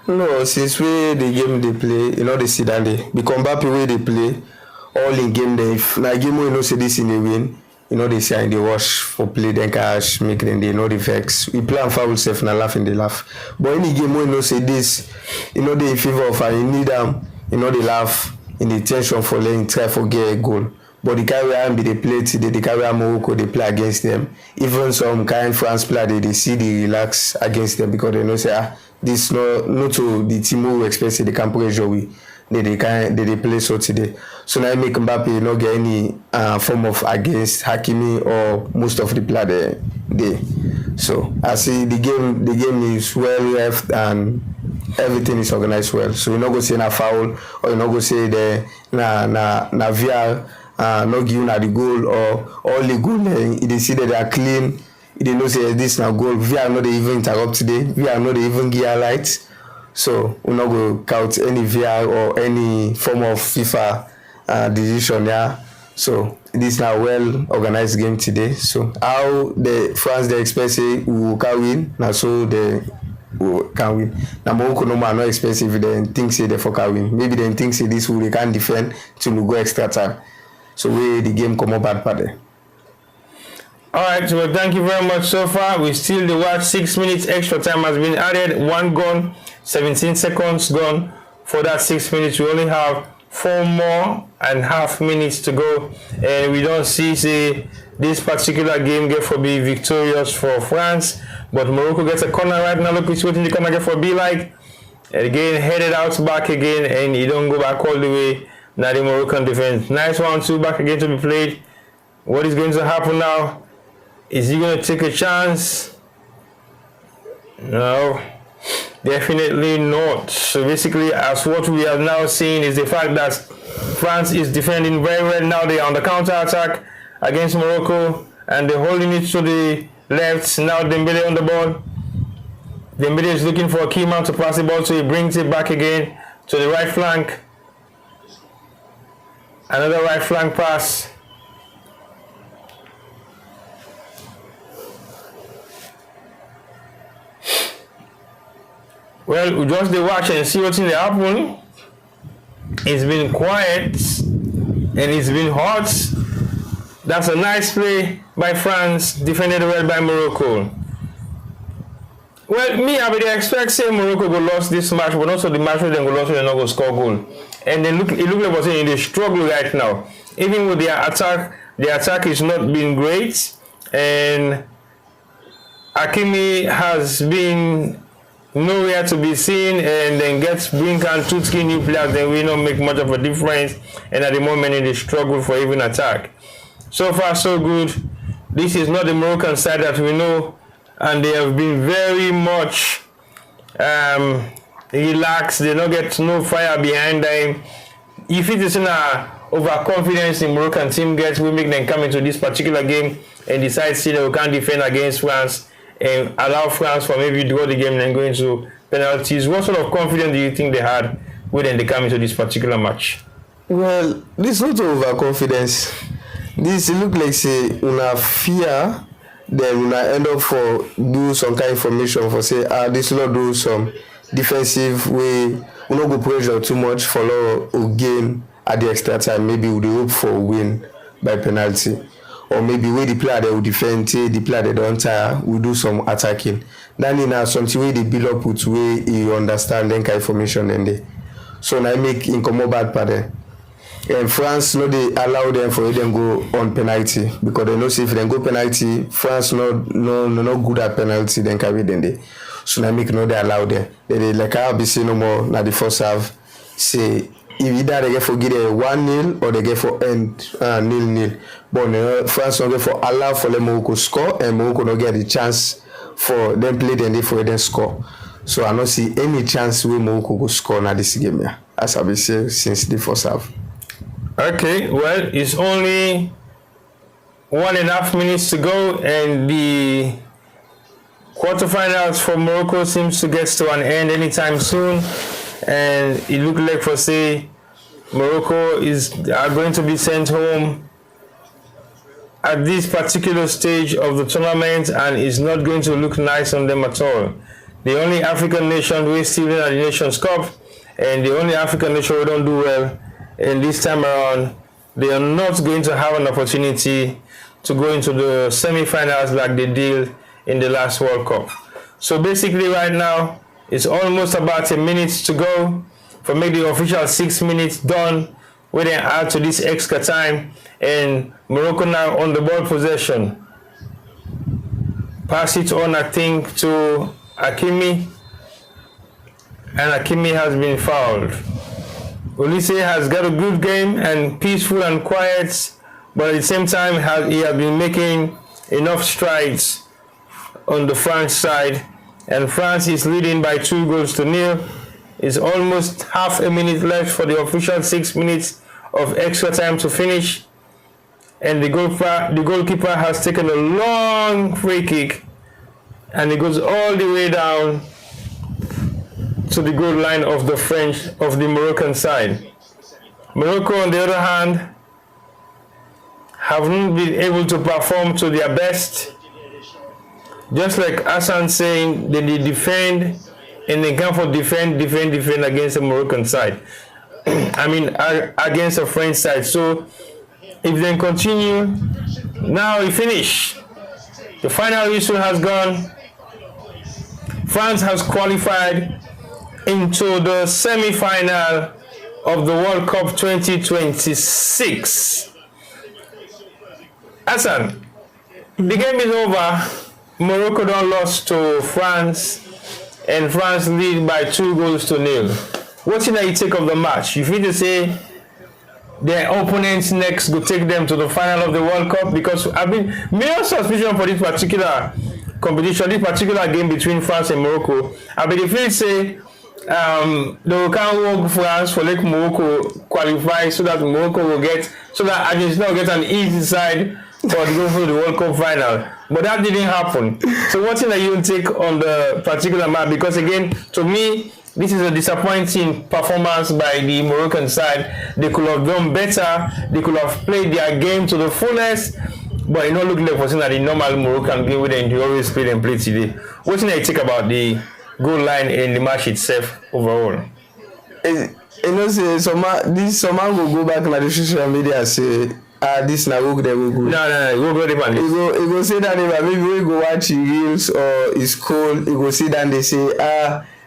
No, since we the game they play, they see that they because Mbappe way they play all in game they if na game we say this in the win, they say in the wash for play then cash make them they the vex. We play and foul safe and laugh and they laugh. But any game we say this, they in favor of and you need them, they laugh in the tension for laying try for get a goal. But the carrier be they play today, the carrier Morocco they play against them. Even some kind France player they see the relax against them because they know say this not to the team who expect they can pressure we they play so today. So now make Mbappe not get any form of against Hakimi or most of the player they. So I see the game is well left and everything is organized well. So you're not gonna say na foul or you're not gonna say the na VR. Not giving the goal or all the goal, they see that they are clean. They know say this now goal. We are not even interrupt today. We are not even gear lights. So we're not going to count any VR or any form of FIFA decision. Yeah. So this now well organized game today. So how the France they expect say we can win. Now so they can win. Now Morocco no more not expensive. They think say they for can win. Maybe they think say this will they can defend to go extra time. So we the game come up bad part there. Alright, so thank you very much so far. We still the watch 6 minutes extra time has been added, 1 gone, 17 seconds gone. For that 6 minutes, we only have 4.5 minutes to go, and we don't see this particular game get for be victorious for France. But Morocco gets a corner right now. Look, it's waiting the corner get for be like. And again, headed out back again, and you don't go back all the way. Now the Moroccan defense. Nice 1-2 back again to be played. What is going to happen now? Is he going to take a chance? No, definitely not. So basically, as what we are now seeing is the fact that France is defending very well now. They are on the counter attack against Morocco, and they're holding it to the left. Now Dembele on the ball. Dembele is looking for a key man to pass the ball, so he brings it back again to the right flank. Another right flank pass. Well, we just watch and see what's in the happen. It's been quiet and it's been hot. That's a nice play by France, defended well by Morocco. Well, me, I would expect say Morocco go lost this match, but also the match where they go lost, they not go score goal. And then it look like was in the struggle right now. Even with their attack, the attack is not been great, and Hakimi has been nowhere to be seen, and then bring on two new players, then we don't make much of a difference, and at the moment in the struggle for even attack. So far so good. This is not the Moroccan side that we know, and they have been very much relaxed. They don't get no fire behind them. If it is in a overconfidence in Moroccan team gets, we make them come into this particular game and decide see that we can't defend against France and allow France for maybe draw the game and then go into penalties. What sort of confidence do you think they had when they come into this particular match? Well, this not overconfidence. This look like say una fear, then una end up for do some kind of formation for say this will do some defensive way. We not go pressure too much for a game at the extra time. Maybe we hope for a win by penalty. Or maybe where the player they will defend, the player they don't tire, will do some attacking. Then in something where they build up with way you understand then kind of formation and they. So now make income bad part there. And France no they allow them for them go on penalty because they know say if they go penalty, France no good at penalty then carry them there. So now make no they allow them. They like I be say no more na the first half say if either they get for get 1-0 or they get for end 0-0. But France no get for allow for them Morocco score and Morocco no get the chance for them play then they for them score. So I don't see any chance where Morocco go score na this game here. As I be say since the first half. Okay, well, it's only 1.5 minutes to go, and the quarterfinals for Morocco seems to get to an end anytime soon. And it looks like for say Morocco are going to be sent home at this particular stage of the tournament, and it's not going to look nice on them at all. The only African nation who is still in the Nations Cup, and the only African nation who don't do well. And this time around, they are not going to have an opportunity to go into the semi-finals like they did in the last World Cup. So basically right now, it's almost about a minute to go for make the official 6 minutes done. We then add to this extra time, and Morocco now on the ball possession. Pass it on, I think, to Hakimi, and Hakimi has been fouled. Olise has got a good game and peaceful and quiet, but at the same time he has been making enough strides on the French side, and France is leading by 2-0. It's almost half a minute left for the official 6 minutes of extra time to finish, and the goalkeeper has taken a long free kick, and it goes all the way down to the goal line of the Moroccan side. Morocco, on the other hand, haven't been able to perform to their best. Just like Hassan saying, they defend and they come for defend against the Moroccan side. I mean, against the French side. So, if they continue, now we finish. The final whistle has gone. France has qualified into the semi-final of the World Cup 2026. Hassan, the game is over. Morocco don't lost to France, and France lead by 2-0. What do you take of the match? You feel to say their opponents next will take them to the final of the World Cup? Because I've been mere suspicion for this particular competition, this particular game between France and Morocco, I be the feel say they can work France for like Morocco qualify so that Morocco will get, so that Argentina will get an easy side for to go through the World Cup final. But that didn't happen. So what thing that you take on the particular match? Because again, to me, this is a disappointing performance by the Moroccan side. They could have done better. They could have played their game to the fullest. But it don't look like for the normal Moroccan game where they always play and play today. What thing that you think about the goal line in the match itself overall? You know, say this summer will go back to the social media and say, this na work they will go. No, go there, man. He go say that maybe we go watch reels or his call. He go see that they say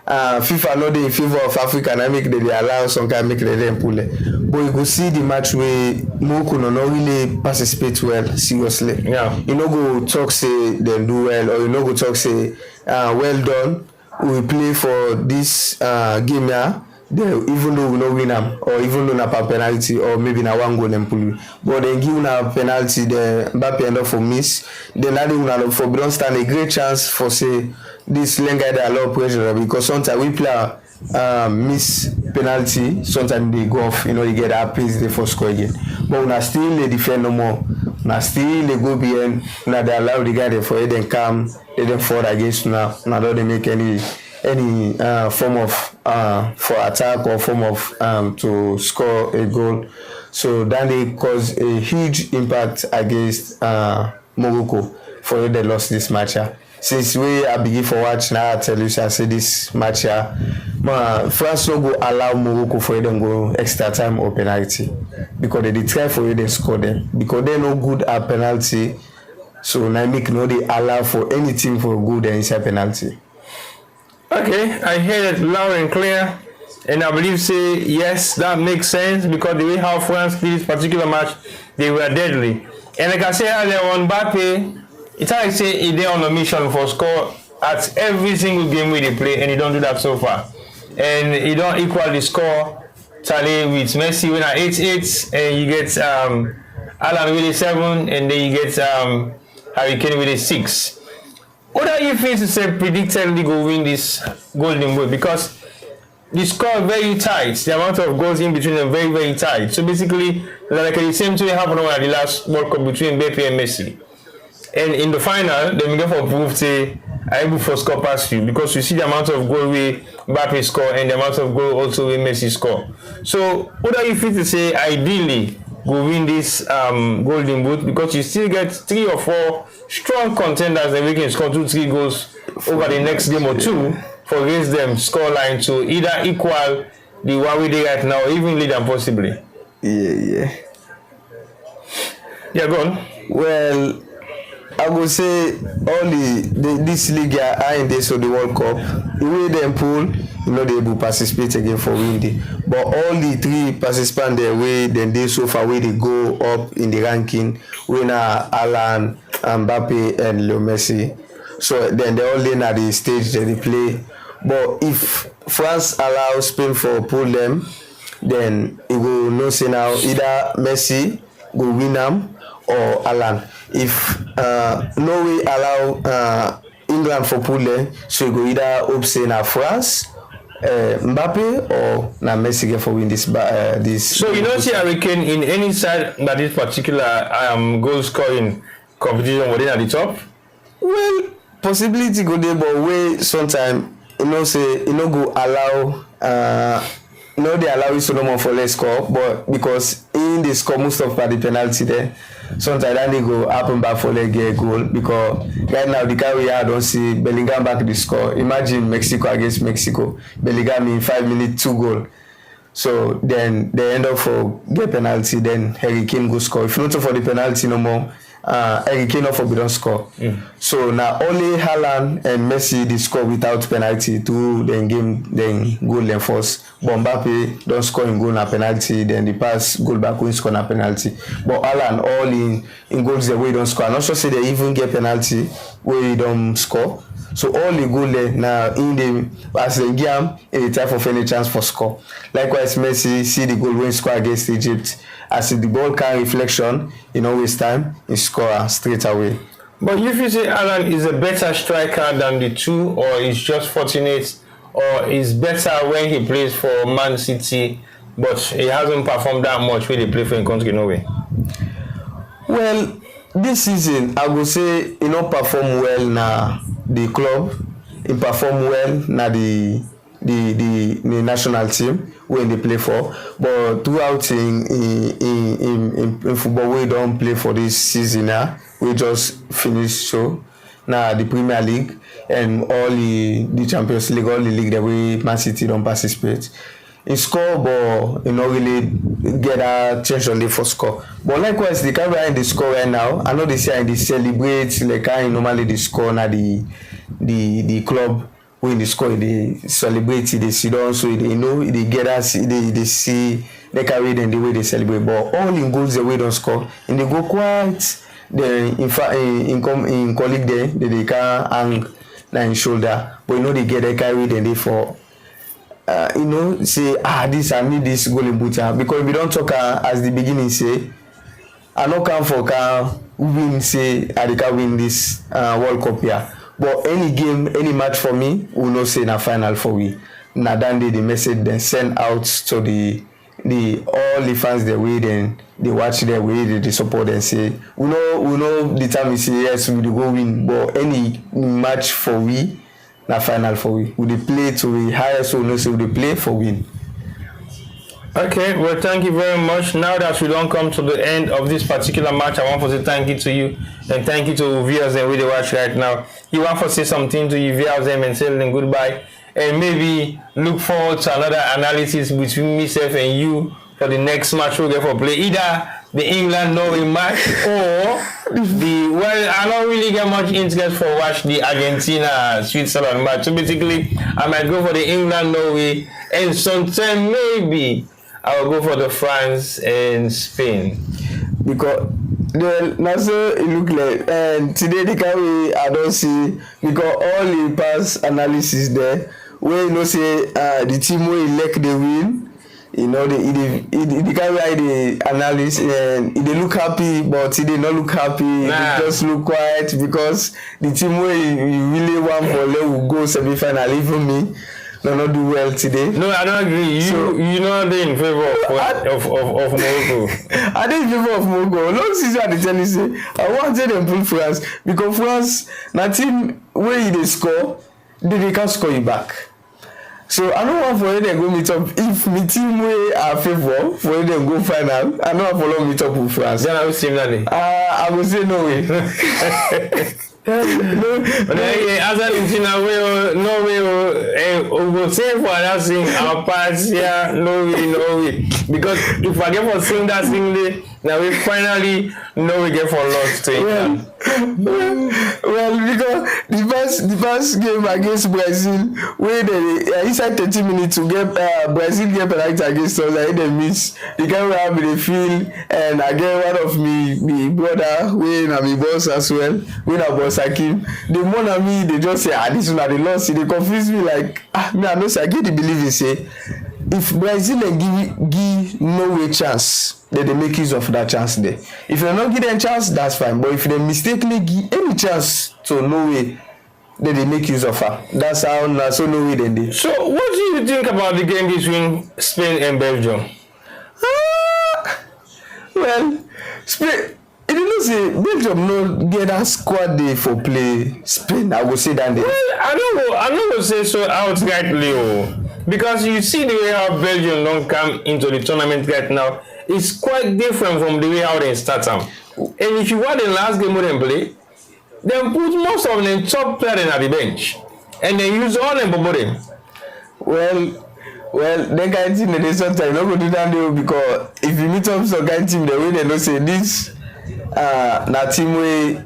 FIFA not in favor of Africa and I make they allow some kind make them pull it. But you go see the match where Morocco no really participate well, seriously. Yeah. You no go talk say they do well, or you no go talk say well done. We play for this game here. Even though we no win them, or even though na per penalty, or maybe na one goal them pull. But then give na penalty, the Mbappe end up for miss. Then that una for don't stand a great chance for say this lane guy that a lot of pressure because sometimes we play miss penalty, sometimes they go off, you know, you get that pace they for score again. But when I still they defend no more, when I still they go behind, now they allow the guy there for it then come, they then fall against now don't they make any form of for attack or form of to score a goal. So then they cause a huge impact against Morocco for they lost this match. Since I begin for watch now, I tell you, I say this match France no go allow Morocco for them go extra time or penalty because they try for it they score them because they're no good at penalty. So now make no they allow for anything for good and inside penalty. Okay, I hear it loud and clear, and I believe say yes, that makes sense because the way how France played this particular match, they were deadly. And like I said earlier on Mbappe, it's like say he on a mission for score at every single game where they play, and he don't do that so far. And he don't equal the score tally with Messi when at 8-8, and you get Alan with a 7, and then you get Harry Kane with a 6. What are you feeling to say predictably go win this Golden Boot? Because the score very tight, the amount of goals in between them very, very tight. So basically, like the same thing happened at the last World Cup between Mbappe and Messi. And in the final, they go for proof say are able to score past you because you see the amount of goal we Mbappe score and the amount of goal also we Messi score. So what are you feeling to say ideally go win this Golden Boot because you still get 3 or 4 strong contenders that we can score 2-3 goals over the next game or two for against them score line to either equal the one we did right now or even lead them possibly. Yeah, go on. Well, I would say only this league are in this of the World Cup. The way them pull, you know they will participate again for windy. But all the 3 participants their way, then they so far way they go up in the ranking. Winner Alan, Mbappe, and Leo Messi. So then they all in at the stage that they play. But if France allow Spain for pull them, then it will no say now either Messi go win them or Alan. If Norway allow England for pull them, so you go either hope say na France, Mbappe or na Messi get for win this. So you don't see Harry Kane in any side that this particular goal scoring competition within at the top? Well, possibility go there, but way sometime you know say you know go allow no they allow you Solomon for less score, but because in the score most of the penalty there, sometimes then they go happen back for like get goal because right now the guy we had don't see Bellingham back the score. Imagine Mexico against Mexico, Bellingham in 5 minutes 2 goal. So then they end up for get penalty, then Harry Kane go score. If not for the penalty no more, Harry Kane not for don't score. So now only Haaland and Messi they score without penalty to then game then goal and force. But Mbappe don't score in goal na penalty, then the pass goal back when score na penalty. But Haaland all in goals the way he don't score. I'm not sure say they even get penalty where he don't score. So all the goal there now in the as the game in the type of any chance for score. Likewise Messi see the goal when he score against Egypt. As the ball carry reflection, waste time, he score straight away. But you feel say Alan is a better striker than the two, or is just fortunate, or is better when he plays for Man City, but he hasn't performed that much when he play for in country Norway? Well, this season I go say he not perform well na the club, he perform well na the national team when they play for, but throughout in football we don't play for this season now. We just finished so now the Premier League and all the Champions League, all the league that we Man City don't participate. In score, but you know really get attention for score. But likewise, the camera in the score right now, I know they say in the celebrate like I normally the score na the club when they score they celebrate, they sit down so they know they get us, they see they carry them the way they celebrate. But all in goals the way don't score and they go quite. Then in fact in colleague there they can hang in shoulder, but you know they get they carry them they for. You know, say this I need this golden booter because we don't talk as the beginning say I no come for can win say I can win this World Cup here. But any game, any match for me, we no say na final for we. Na then the message then send out to the all the fans the way then they watch their way they support and say we know the time we say yes we go win, but any match for we. Na final for we. We play to the highest we know so we play for win. Okay, well thank you very much. Now that we don't come to the end of this particular match, I want to say thank you to you and thank you to viewers and we they watch right now. You want to say something to you viewers and tell them goodbye and maybe look forward to another analysis between myself and you for the next match we'll get for play. Either the England-Norway match or I don't really get much interest for watch the Argentina-Switzerland match. So basically, I might go for the England-Norway and sometime maybe I will go for the France and Spain. Because now so it look like and today the way I don't see because all the past analysis there where you know say the team will elect the win. You know, the kind of the analysis and they look happy, but they not look happy. They just look quiet because the team where you really want for will go semi-final. Even me, not do well today. No, I don't agree. You know they're in favor of Morocco. I did in favor of Morocco. Long season I tell you say I wanted them pull France because France, na team where they score, they can't score you back. So I don't want for them go meet up. If my team way are favor for them go final, I don't want for them meet up with France. Then I will say that. I will say no way. As Argentina no way we go say for that thing our parts here no way because if I get for sing that thing there now we finally know we get for lost to England. Well, because the first game against Brazil, where they inside 30 minutes to get Brazil get penalty against us, I they miss. The guy will have the field, and again one of me brother, when I'm boss as well, when I boss Hakim, the more than me they just say this one they lost. They confuse me like me I know say I get the believe it say if Brazil give Norway chance. Then they make use of that chance there. If they not give them chance, that's fine. But if they mistakenly give any chance to Norway, then they make use of her. That's how so Norway then they. So what do you think about the game between Spain and Belgium? Well, Spain. You know say Belgium no get that squad day for play Spain. I will say that day. Well, I don't go say so outrightly, because you see the way how Belgium don't come into the tournament right now. It's quite different from the way how they start them. And if you want the last game where they play, they put most of them top players at the bench. And they use all them for them. Well, they kind of team they sometimes not go do that deal because if you meet up some kind of team the way they don't say this na team way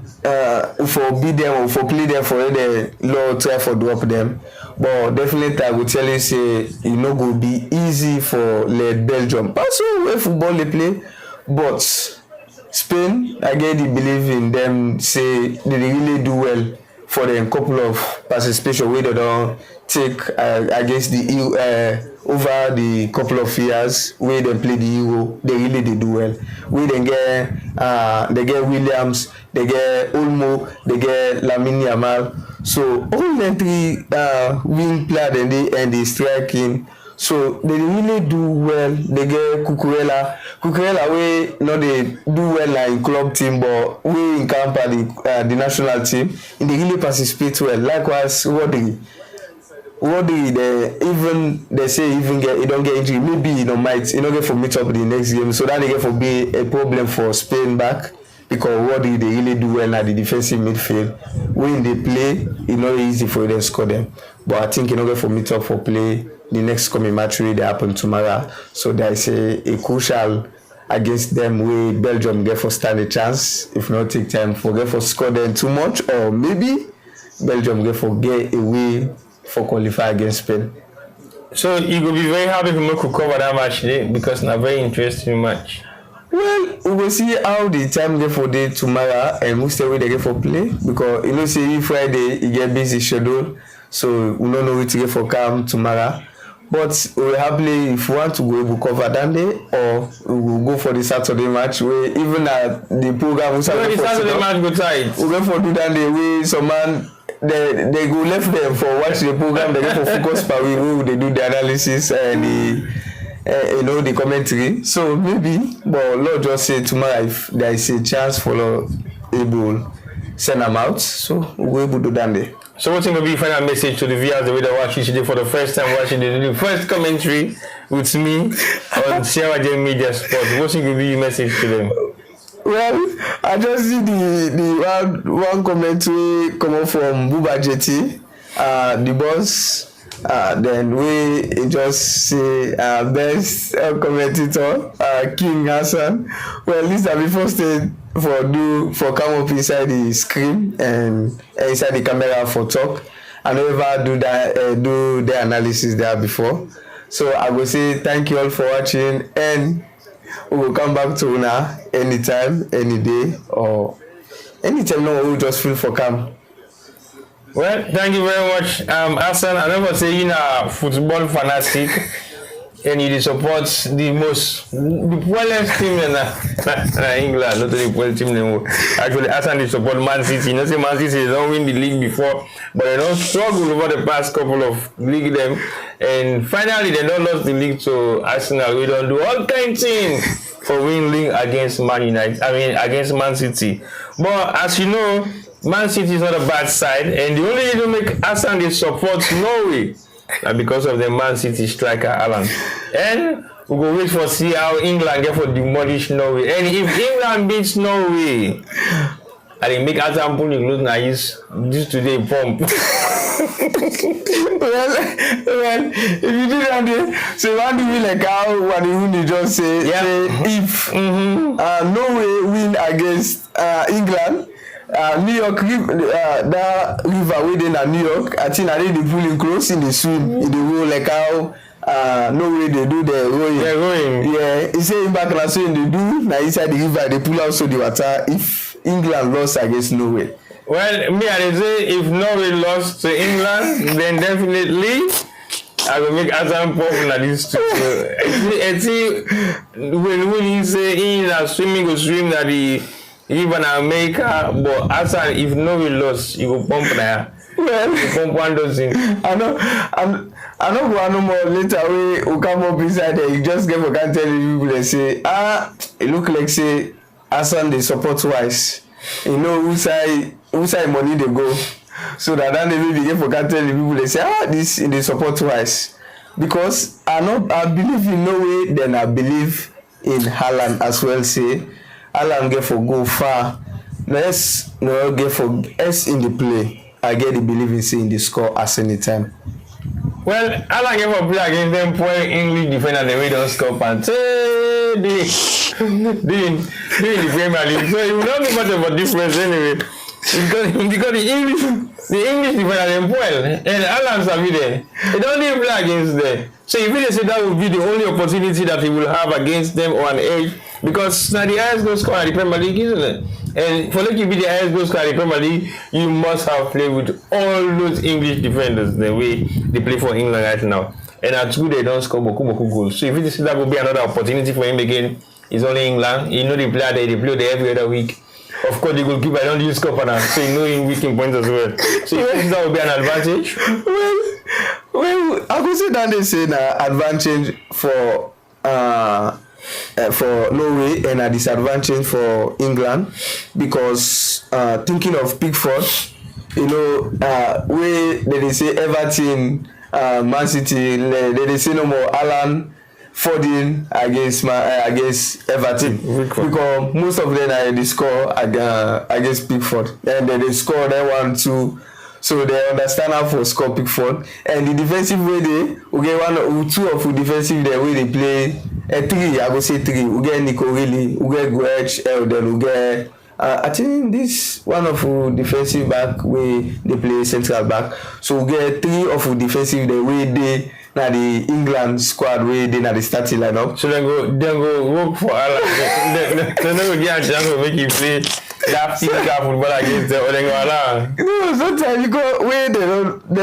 for beat them or for play them for the low try for drop them. But definitely I will tell you say it no go be easy for lead Belgium. Also where football they play, but Spain I get the belief in them say they really do well for the couple of participation where they don't take against the over the couple of years where they play the Euro, they do well. Where they get Williams, they get Olmo, they get Lamine Yamal. So all the three wing player and they striking. So they really do well. They get Cucurella. Cucurella we not they do well like in club team, but we in camp at the national team. And they really participate well. Likewise, Rodri they say even get he don't get injury. Maybe might get for meet up the next game. So that they get for be a problem for Spain back. Because Rodri they really do well at the defensive midfield. When they play, it's not easy for them to score them. But I think get for meet up for play the next coming match really they happen tomorrow. So there is a crucial against them where Belgium get for stand a chance. If not take time forget for score them too much, or maybe Belgium get for get away for qualify against Spain. So you will be very happy if we could cover that match today because it's a very interesting match. Well, we will see how the time get for day tomorrow and which way they get for play, because say Friday you get busy schedule, so we don't know which to get for come tomorrow. But we will happily, if we want to go, we'll cover that day, or we will go for the Saturday match where even at the program we Saturday match go tight. We go for do that day where some man they go left them for watch the program, they go for focus per week where they do the analysis and the commentary. So maybe, but Lord just say tomorrow if there is a chance for able send them out, so we'll able to do that day. So what's going to be your final message to the viewers that will watch you today for the first time watching the first commentary with me on Sierra Game Media Sports? What's going to be your message to them? Well, I just see the one commentary come up from Buba JT, the boss. Then we just say best commentator, King Hassan. Well, this is the first thing for come up inside the screen and inside the camera for talk. I never do that do the analysis there before. So I will say thank you all for watching, and we will come back to Una anytime, any day, or anytime. No, we will just feel for come. Well, thank you very much, Hassan. I never say you're a football fanatic and you support the poorest team in England, not the poorest team anymore. Actually, Hassan they support Man City. You know, say Man City don't win the league before, but they don't struggle over the past couple of league them, and finally they don't lost the league to Arsenal. We don't do all kinds of things for winning against Man United. Against Man City. But as you know, Man City is not a bad side, and the only reason to make Hassan they support Norway because of the Man City striker Alan. And we go wait for see how England get for demolish Norway. And if England beats Norway, I think make Hassan pull the clothes now this today pump. well, if you do that, so what do we like how what you just say if Norway win against England? New York, that river within New York, I think I need the pulling close in the swim, in the row, like how Norway they do the rowing. Yeah, rowing. Yeah, he say back last swim they do, now inside the river they pull out so the water if England lost against Norway. Well, me I say if Norway lost to England, then definitely I will make Hassan pop like this too. When he say he is swimming, go swim that the even America, but Hassan, if Norway lost, you go pump there. Well, you pump one dozen. I know go no more later we come up inside there. You just get for can tell you people they say, it look like say Hassan they support wise. You know who side money they go. So that then they maybe get for can tell the people they say, this in the support wise. Because I believe in Norway, then I believe in Haaland as well. Say Alan get for go far. Let's get for S in the play. I get the belief in seeing the score as any time. Well, Alan get for play against them poor English defender the way don't score and the Premier League. So it will not be much of a difference anyway. Because the English defender them poor and Alan's are there. They don't even play against them. So if they say that will be the only opportunity that he will have against them on an edge, because now the highest goal scorer in the Premier League, isn't it? And for like you be the highest goal scorer in the Premier League, you must have played with all those English defenders the way they play for England right now. And at school they don't score boku goals. So if you see that will be another opportunity for him again, it's only England. You know the player they play there every other week. Of course the goalkeeper don't use score so you know him weak in points as well. So you think that would be an advantage? Well, I could say that they say an advantage for Norway and a disadvantage for England because thinking of Pickford, you know, where they say Everton, Man City, they say no more Alan Foden against Everton because most of them they score against Pickford and then they score that 1-2. So they understand how to score Pickford. And the defensive way we get two of the defensive the way they play three, I go say three. We get Nico Riley, we get Guech, then we get I think this one of the defensive back way they play central back. So we get three of the defensive the way they na the England squad way they na the starting lineup. So then go work for Alan. They never get a chance to make you play that physical football against them or they go allow. No, sometimes because where they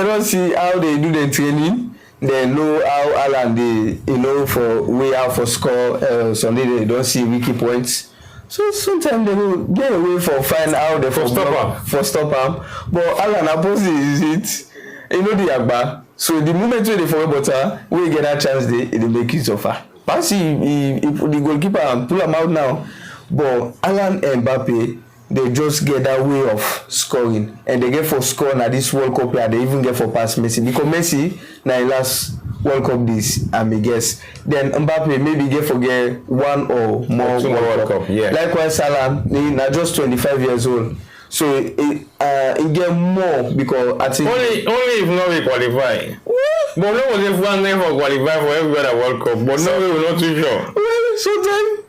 don't see how they do the training, they know how Alan they for way out for score. Sunday they don't see wiki points. So sometimes they will get away for find out the for stop him. But Alan opposite is it. The Agba. So the moment when they forget butter, we get that chance they make use of her. Pass he the goalkeeper and pull him out now. But Alan and Mbappe, they just get that way of scoring. And they get for scoring at this World Cup and they even get for pass Messi. Because Messi, now last World Cup this, I may guess. Then Mbappe maybe get one or more World Cup. Yeah. Likewise, Salah, now just 25 years old. So it get more because I think only if Norway qualify. But no was if one never qualify for every other World Cup. But Norway will not too sure. Well, sometimes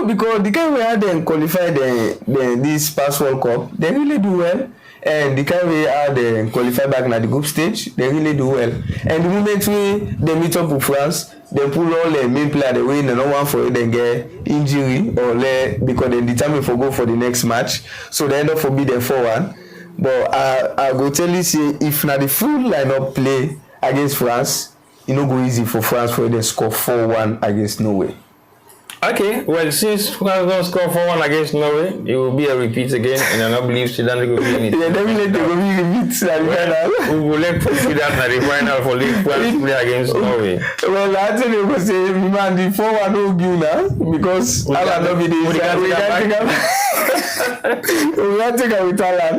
because the kind we had them qualify this past World Cup, they really do well. And the kind we had them qualify back in the group stage, they really do well. And the moment they meet up with France, they pull all the main player they win and no one for it then get injury or because they determine for go for the next match. So they end up for be there 4-1. But I go tell you say if not the full lineup play against France, it no go easy for France for them score 4-1 against Norway. Okay, well, since France don't score 4-1 against Norway, it will be a repeat again, and I don't believe Sudan will be in it. Yeah, definitely they will be repeat at the final. We will let Sudan at the final for League France play against Norway. Well, I tell you, we say, man, the 4-1 will give now, because Alan don't be the we can't take it with Alan.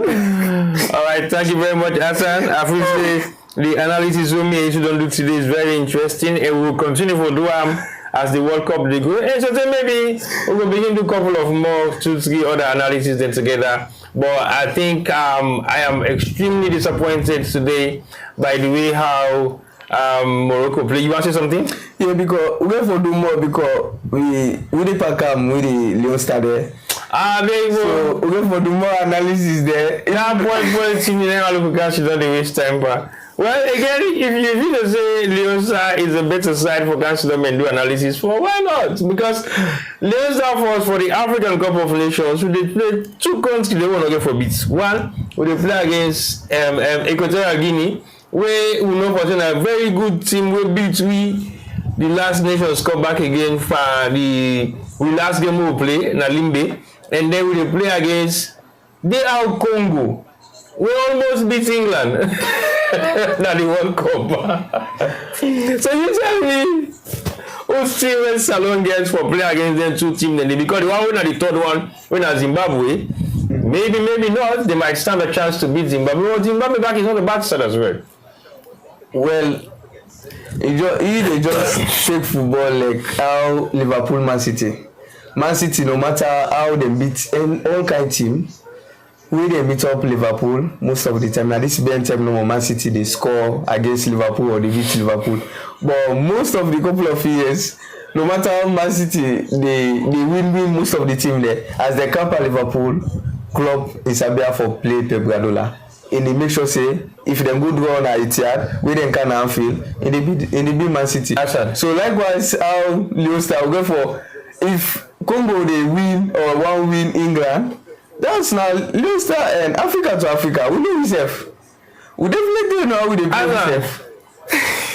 Alright, thank you very much, Hassan. I appreciate the analysis we made. You don't do today is very interesting, and we will continue for Duam as the World Cup they go. And so then maybe we will begin to do a couple of more 2-3 other analyses then together. But I think I am extremely disappointed today by the way how Morocco play. You want to say something? Yeah, because we have to do more because we the pack with the Leon Star there. There you go. So we have to do more analysis there. Yeah, boy, team never look at you don't waste time, but. Well, again, if you say Leosa is a better side for Council and do analysis for, why not? Because Leosa for the African Cup of Nations, they play two countries they want to get for beats. One, they play against Equatorial Guinea, where we know for a very good team we beat the last Nations Cup back again for the last game we play, Nalimbe, and then we play against DR Congo. We almost beat England. Not the World Cup. So you tell me who Steven Salon gets for play against them two teams then because the one win at the third one win at Zimbabwe. Maybe not. They might stand a chance to beat Zimbabwe. But Zimbabwe back is not a bad side as well. Well, they just shake football like how Liverpool Man City. Man City, no matter how they beat all kind of team. When they meet up Liverpool most of the time, now this Ben time no Man City they score against Liverpool or they beat Liverpool. But most of the couple of years, no matter how Man City they win most of the team there. As they camp at Liverpool, club is Sabia for play Pep Guardiola. And they make sure say if they go draw on Etihad, we then can Anfield, and they beat Man City. So likewise how Leo Star will go for if Congo they win or one win England. That's now Leicester and Africa to Africa. We know yourself. We definitely know how we play yourself.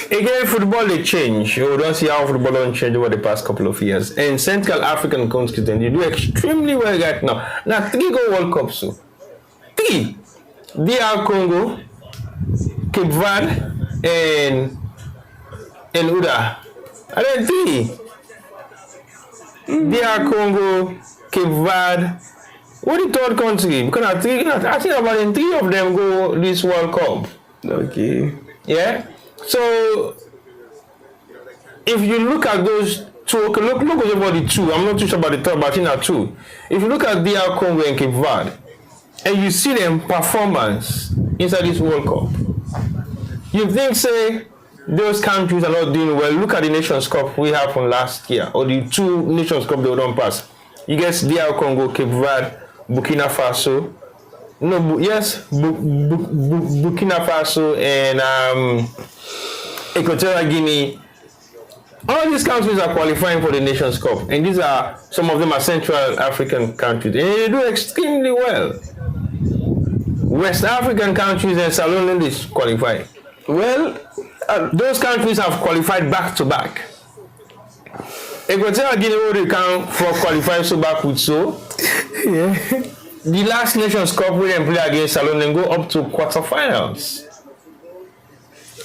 Again, football they change. You don't see how football don't change over the past couple of years. And Central African countries, then they do extremely well right now. Now 3 go World Cups, so 3. DR Congo, Cape Verde, and Uda. And then 3. DR Congo, Cape Verde. What the third country? Because I think about 3 of them go this World Cup. Okay. Yeah. So if you look at those 2, okay, look over the 2. I'm not too sure about the third, but I think there are 2. If you look at DR Congo and Cape Verde, and you see them performance inside this World Cup, you think say those countries are not doing well. Look at the Nations Cup we happened last year, or the 2 Nations Cup they don't pass. You get DR Congo, Cape Verde, Burkina Faso. Burkina Faso and Equatorial Guinea. All these countries are qualifying for the Nations Cup, and these are some of them are Central African countries, and they do extremely well. West African countries and Salon is qualify. Well, those countries have qualified back to back. Equatorial Guinea already count for qualifying so back with so. Yeah. The last Nations Cup we didn't play against Salon and go up to quarterfinals.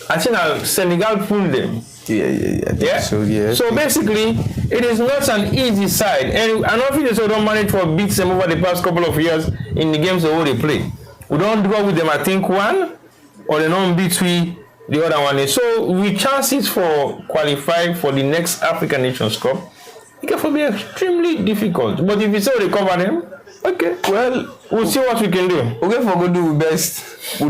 I think Senegal pulled them. Yeah. So basically, it is not an easy side, and I don't think they don't manage to beat them over the past couple of years in the games they already play. We don't draw with them, I think 1, or they don't beat the other one. So with chances for qualifying for the next African Nations Cup, it can be extremely difficult. But if you say we recover them, okay, well, we'll see what we can do. Okay, for go do best. We'll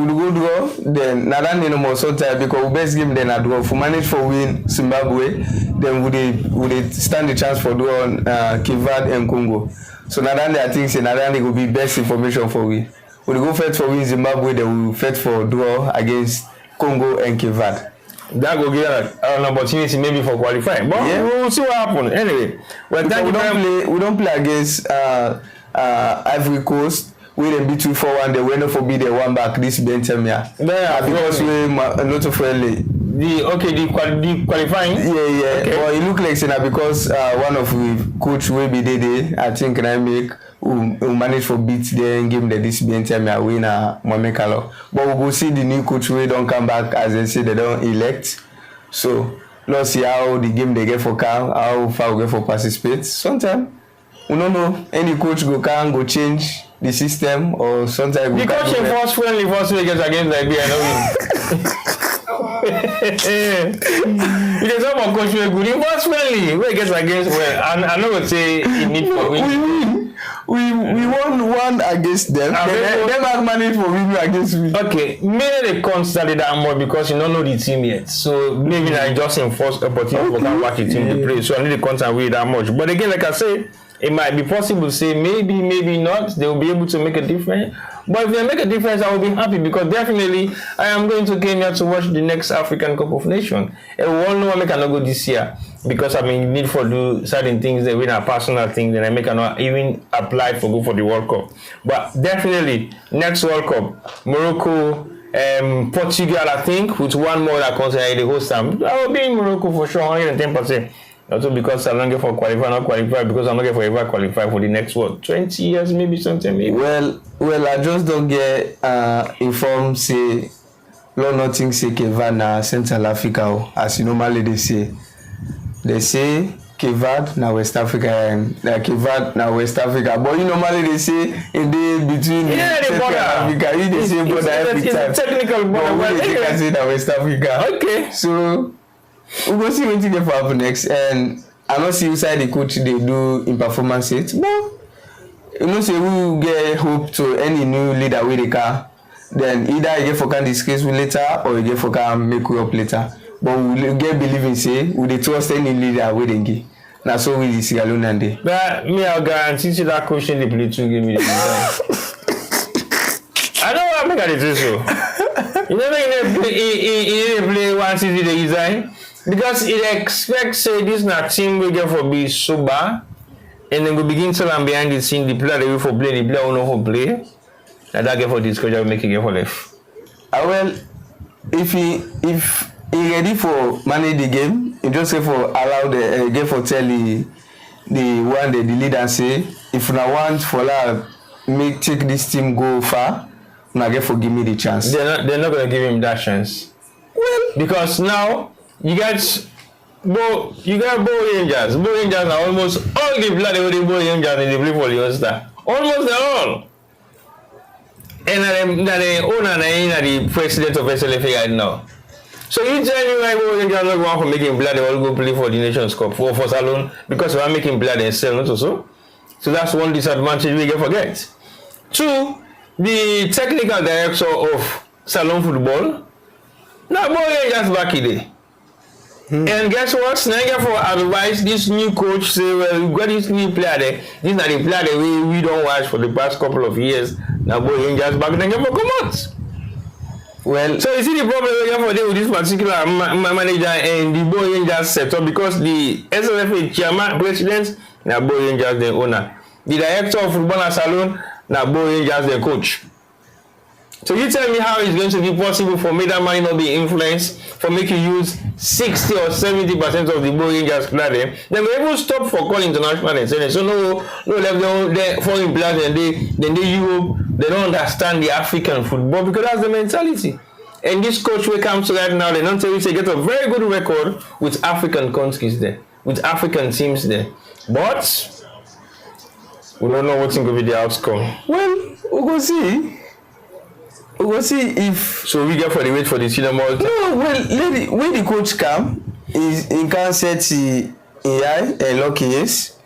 go draw. Then Nadan no more so tired because we best game then I draw. If we manage for win Zimbabwe, then would they stand the chance for draw on Cape Verde and Congo. So Nadan I think say Nadan will be best information for we. We go fight for win Zimbabwe, then we will fight for draw against Congo and Cape Verde. That will give an opportunity maybe for qualifying. But yeah, we'll see what happens. Anyway, well, we don't play against Ivory Coast. We then beat 2-4-1. They were not forbid the one back this Bentham here. Because we not friendly. The qualifying. Yeah. Okay. Well, it look like because one of the coach will be there. I think I make who manage for beat the game that this Bentham here win Momekalo. But we go see the new coach we don't come back as they say they don't elect. So let's see how the game they get for car, how far we get for participate. Sometimes we don't know any coach go change the system or sometimes the coach first friendly first week against Liberia, no win. It is not about coach good. He was friendly. We against well, I know what say he need for win. We won 1 against them. Them have managed for win against me. Okay, maybe they constantly that more because you don't know the team yet. So maybe I just enforce opportunity for that watch the team to play. So I need to contact with that much. But again, like I say, it might be possible to say maybe not. They will be able to make a difference. But if they make a difference, I will be happy because definitely I am going to Kenya to watch the next African Cup of Nations. And we all know I cannot go this year because I mean need for do certain things that we are personal things and I cannot even apply for go for the World Cup. But definitely next World Cup, Morocco, Portugal, I think, with one more that comes the host time. I will be in Morocco for sure, 110%. Also because I'm not going for not qualify because I'm not going for ever qualify for the next 20 years, maybe something. Maybe. Well, I just don't get informed. Say, Lord, nothing say Kevin Central Africa as you normally they say. They say Cape Verde now West Africa and Cape Verde now West Africa. But you normally they say in the between Central Africa, you they say border every time. It's a technical border. But we can say that West Africa. Okay. So we go see what they for happen next, and I don't see inside the coach they do in performance it. But you know, say we will get hope to any new leader with the car. Then either you get for can discuss with later, or you get for can make you up later. But we will get believing say we they trust any leader with the now so we see alone and day. But me I guarantee you that question they play 2 games. I don't want to make a decision. You never play 1 season the design. Because it expects say this na team we get for be sober and then we begin to learn behind the scene, the player they will for play, the player will know how play, and that get for discourage make it get for left. Well, if he ready for manage the game, he just say for allow the game for tell the one the leader and say if una want for like take this team go far, una get for give me the chance. They're not gonna give him that chance. Well, because now you got Bo Rangers. Bo Rangers are almost all the blood they Bo Rangers and they play for the All-Star. Almost all. And the owner and the president of SLFA right now. So you tell me why Bo Rangers not going for making blood, they all go play for the Nations Cup for Salon because we are making blood and sell not also. So that's one disadvantage we can forget. Two, the technical director of Salon Football. Now Bo Rangers back in there. And guess what? Snyder for advice, this new coach say, well, we got this new player there. These are the player that we don't watch for the past couple of years. Now Bo Rangers back then for come out. Well, so you see the problem we have for with this particular manager and the Bo Rangers setup because the SLFA chairman, president, now Bo Rangers the owner. The director of football salon, now Bo Rangers the coach. So you tell me how it's going to be possible for me that money not be influenced, for make you use 60 or 70% of the Bo Rangers player. Then we even stop for calling international and saying so no left them foreign players and they Europe, they don't understand the African football because that's the mentality. And this coach who comes to right now, they don't tell you say get a very good record with African countries there, with African teams there. But we don't know what's going to be the outcome. Well, we'll go see. We'll see if so we get for the wait for the cinema. No, well, when the coach come, he can set AI and lucky yes.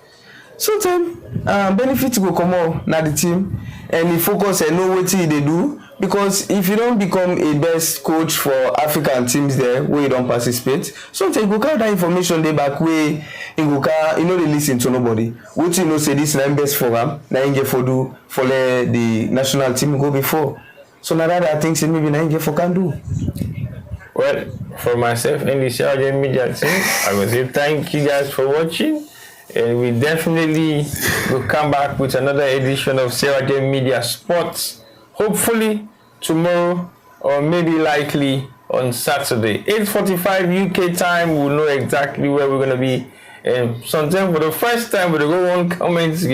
Sometimes benefit will come out now the team and he focus and know what they do because if you don't become a best coach for African teams there where you don't participate, sometimes you go carry that information there back where you go they listen to nobody. What you know say this is best for them, now you get for do for the national team go before. So now that I think maybe now you can do. Well, for myself and the Sergeant Media team, I will say thank you guys for watching. And we definitely will come back with another edition of Sergeant Media Sports. Hopefully tomorrow or maybe likely on Saturday. 8:45 UK time, we'll know exactly where we're going to be. And sometimes for the first time, we'll go on comments.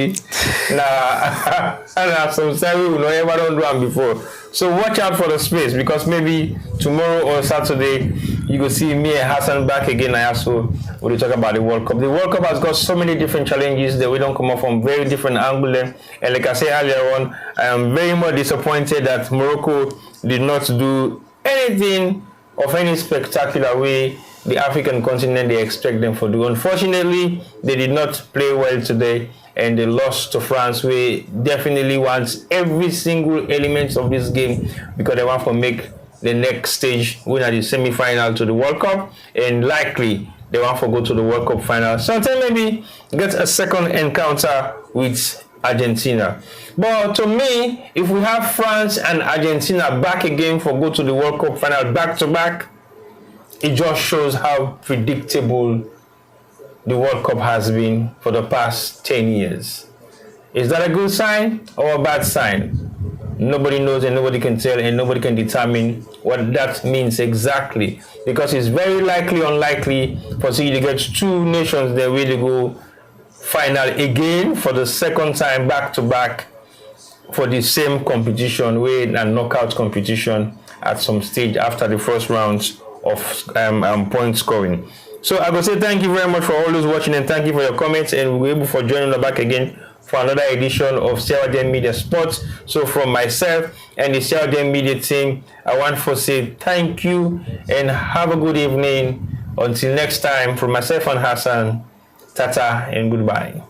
Nah, and sometimes we will not ever done one before. So watch out for the space because maybe tomorrow or Saturday you will see me and Hassan back again. I also will talk about the World Cup. The World Cup has got so many different challenges that we don't come up from very different angles. And like I said earlier on, I am very much disappointed that Morocco did not do anything of any spectacular way the African continent they expect them to do. Unfortunately, they did not play well today. And they lost to France. We definitely want every single element of this game because they want to make the next stage, win at the semi-final to the World Cup, and likely they want to go to the World Cup final. Sometimes maybe get a second encounter with Argentina. But to me, if we have France and Argentina back again for go to the World Cup final back to back, it just shows how predictable the World Cup has been for the past 10 years. Is that a good sign or a bad sign? Nobody knows and nobody can tell and nobody can determine what that means exactly because it's very unlikely for you to get two nations that really go final again for the second time back to back for the same competition, with a knockout competition at some stage after the first rounds of point scoring. So I will say thank you very much for all those watching and thank you for your comments, and we're able for joining us back again for another edition of Sergeant Media Sports. So from myself and the Sergeant Media team, I want to say thank you and have a good evening. Until next time, from myself and Hassan, tata and goodbye.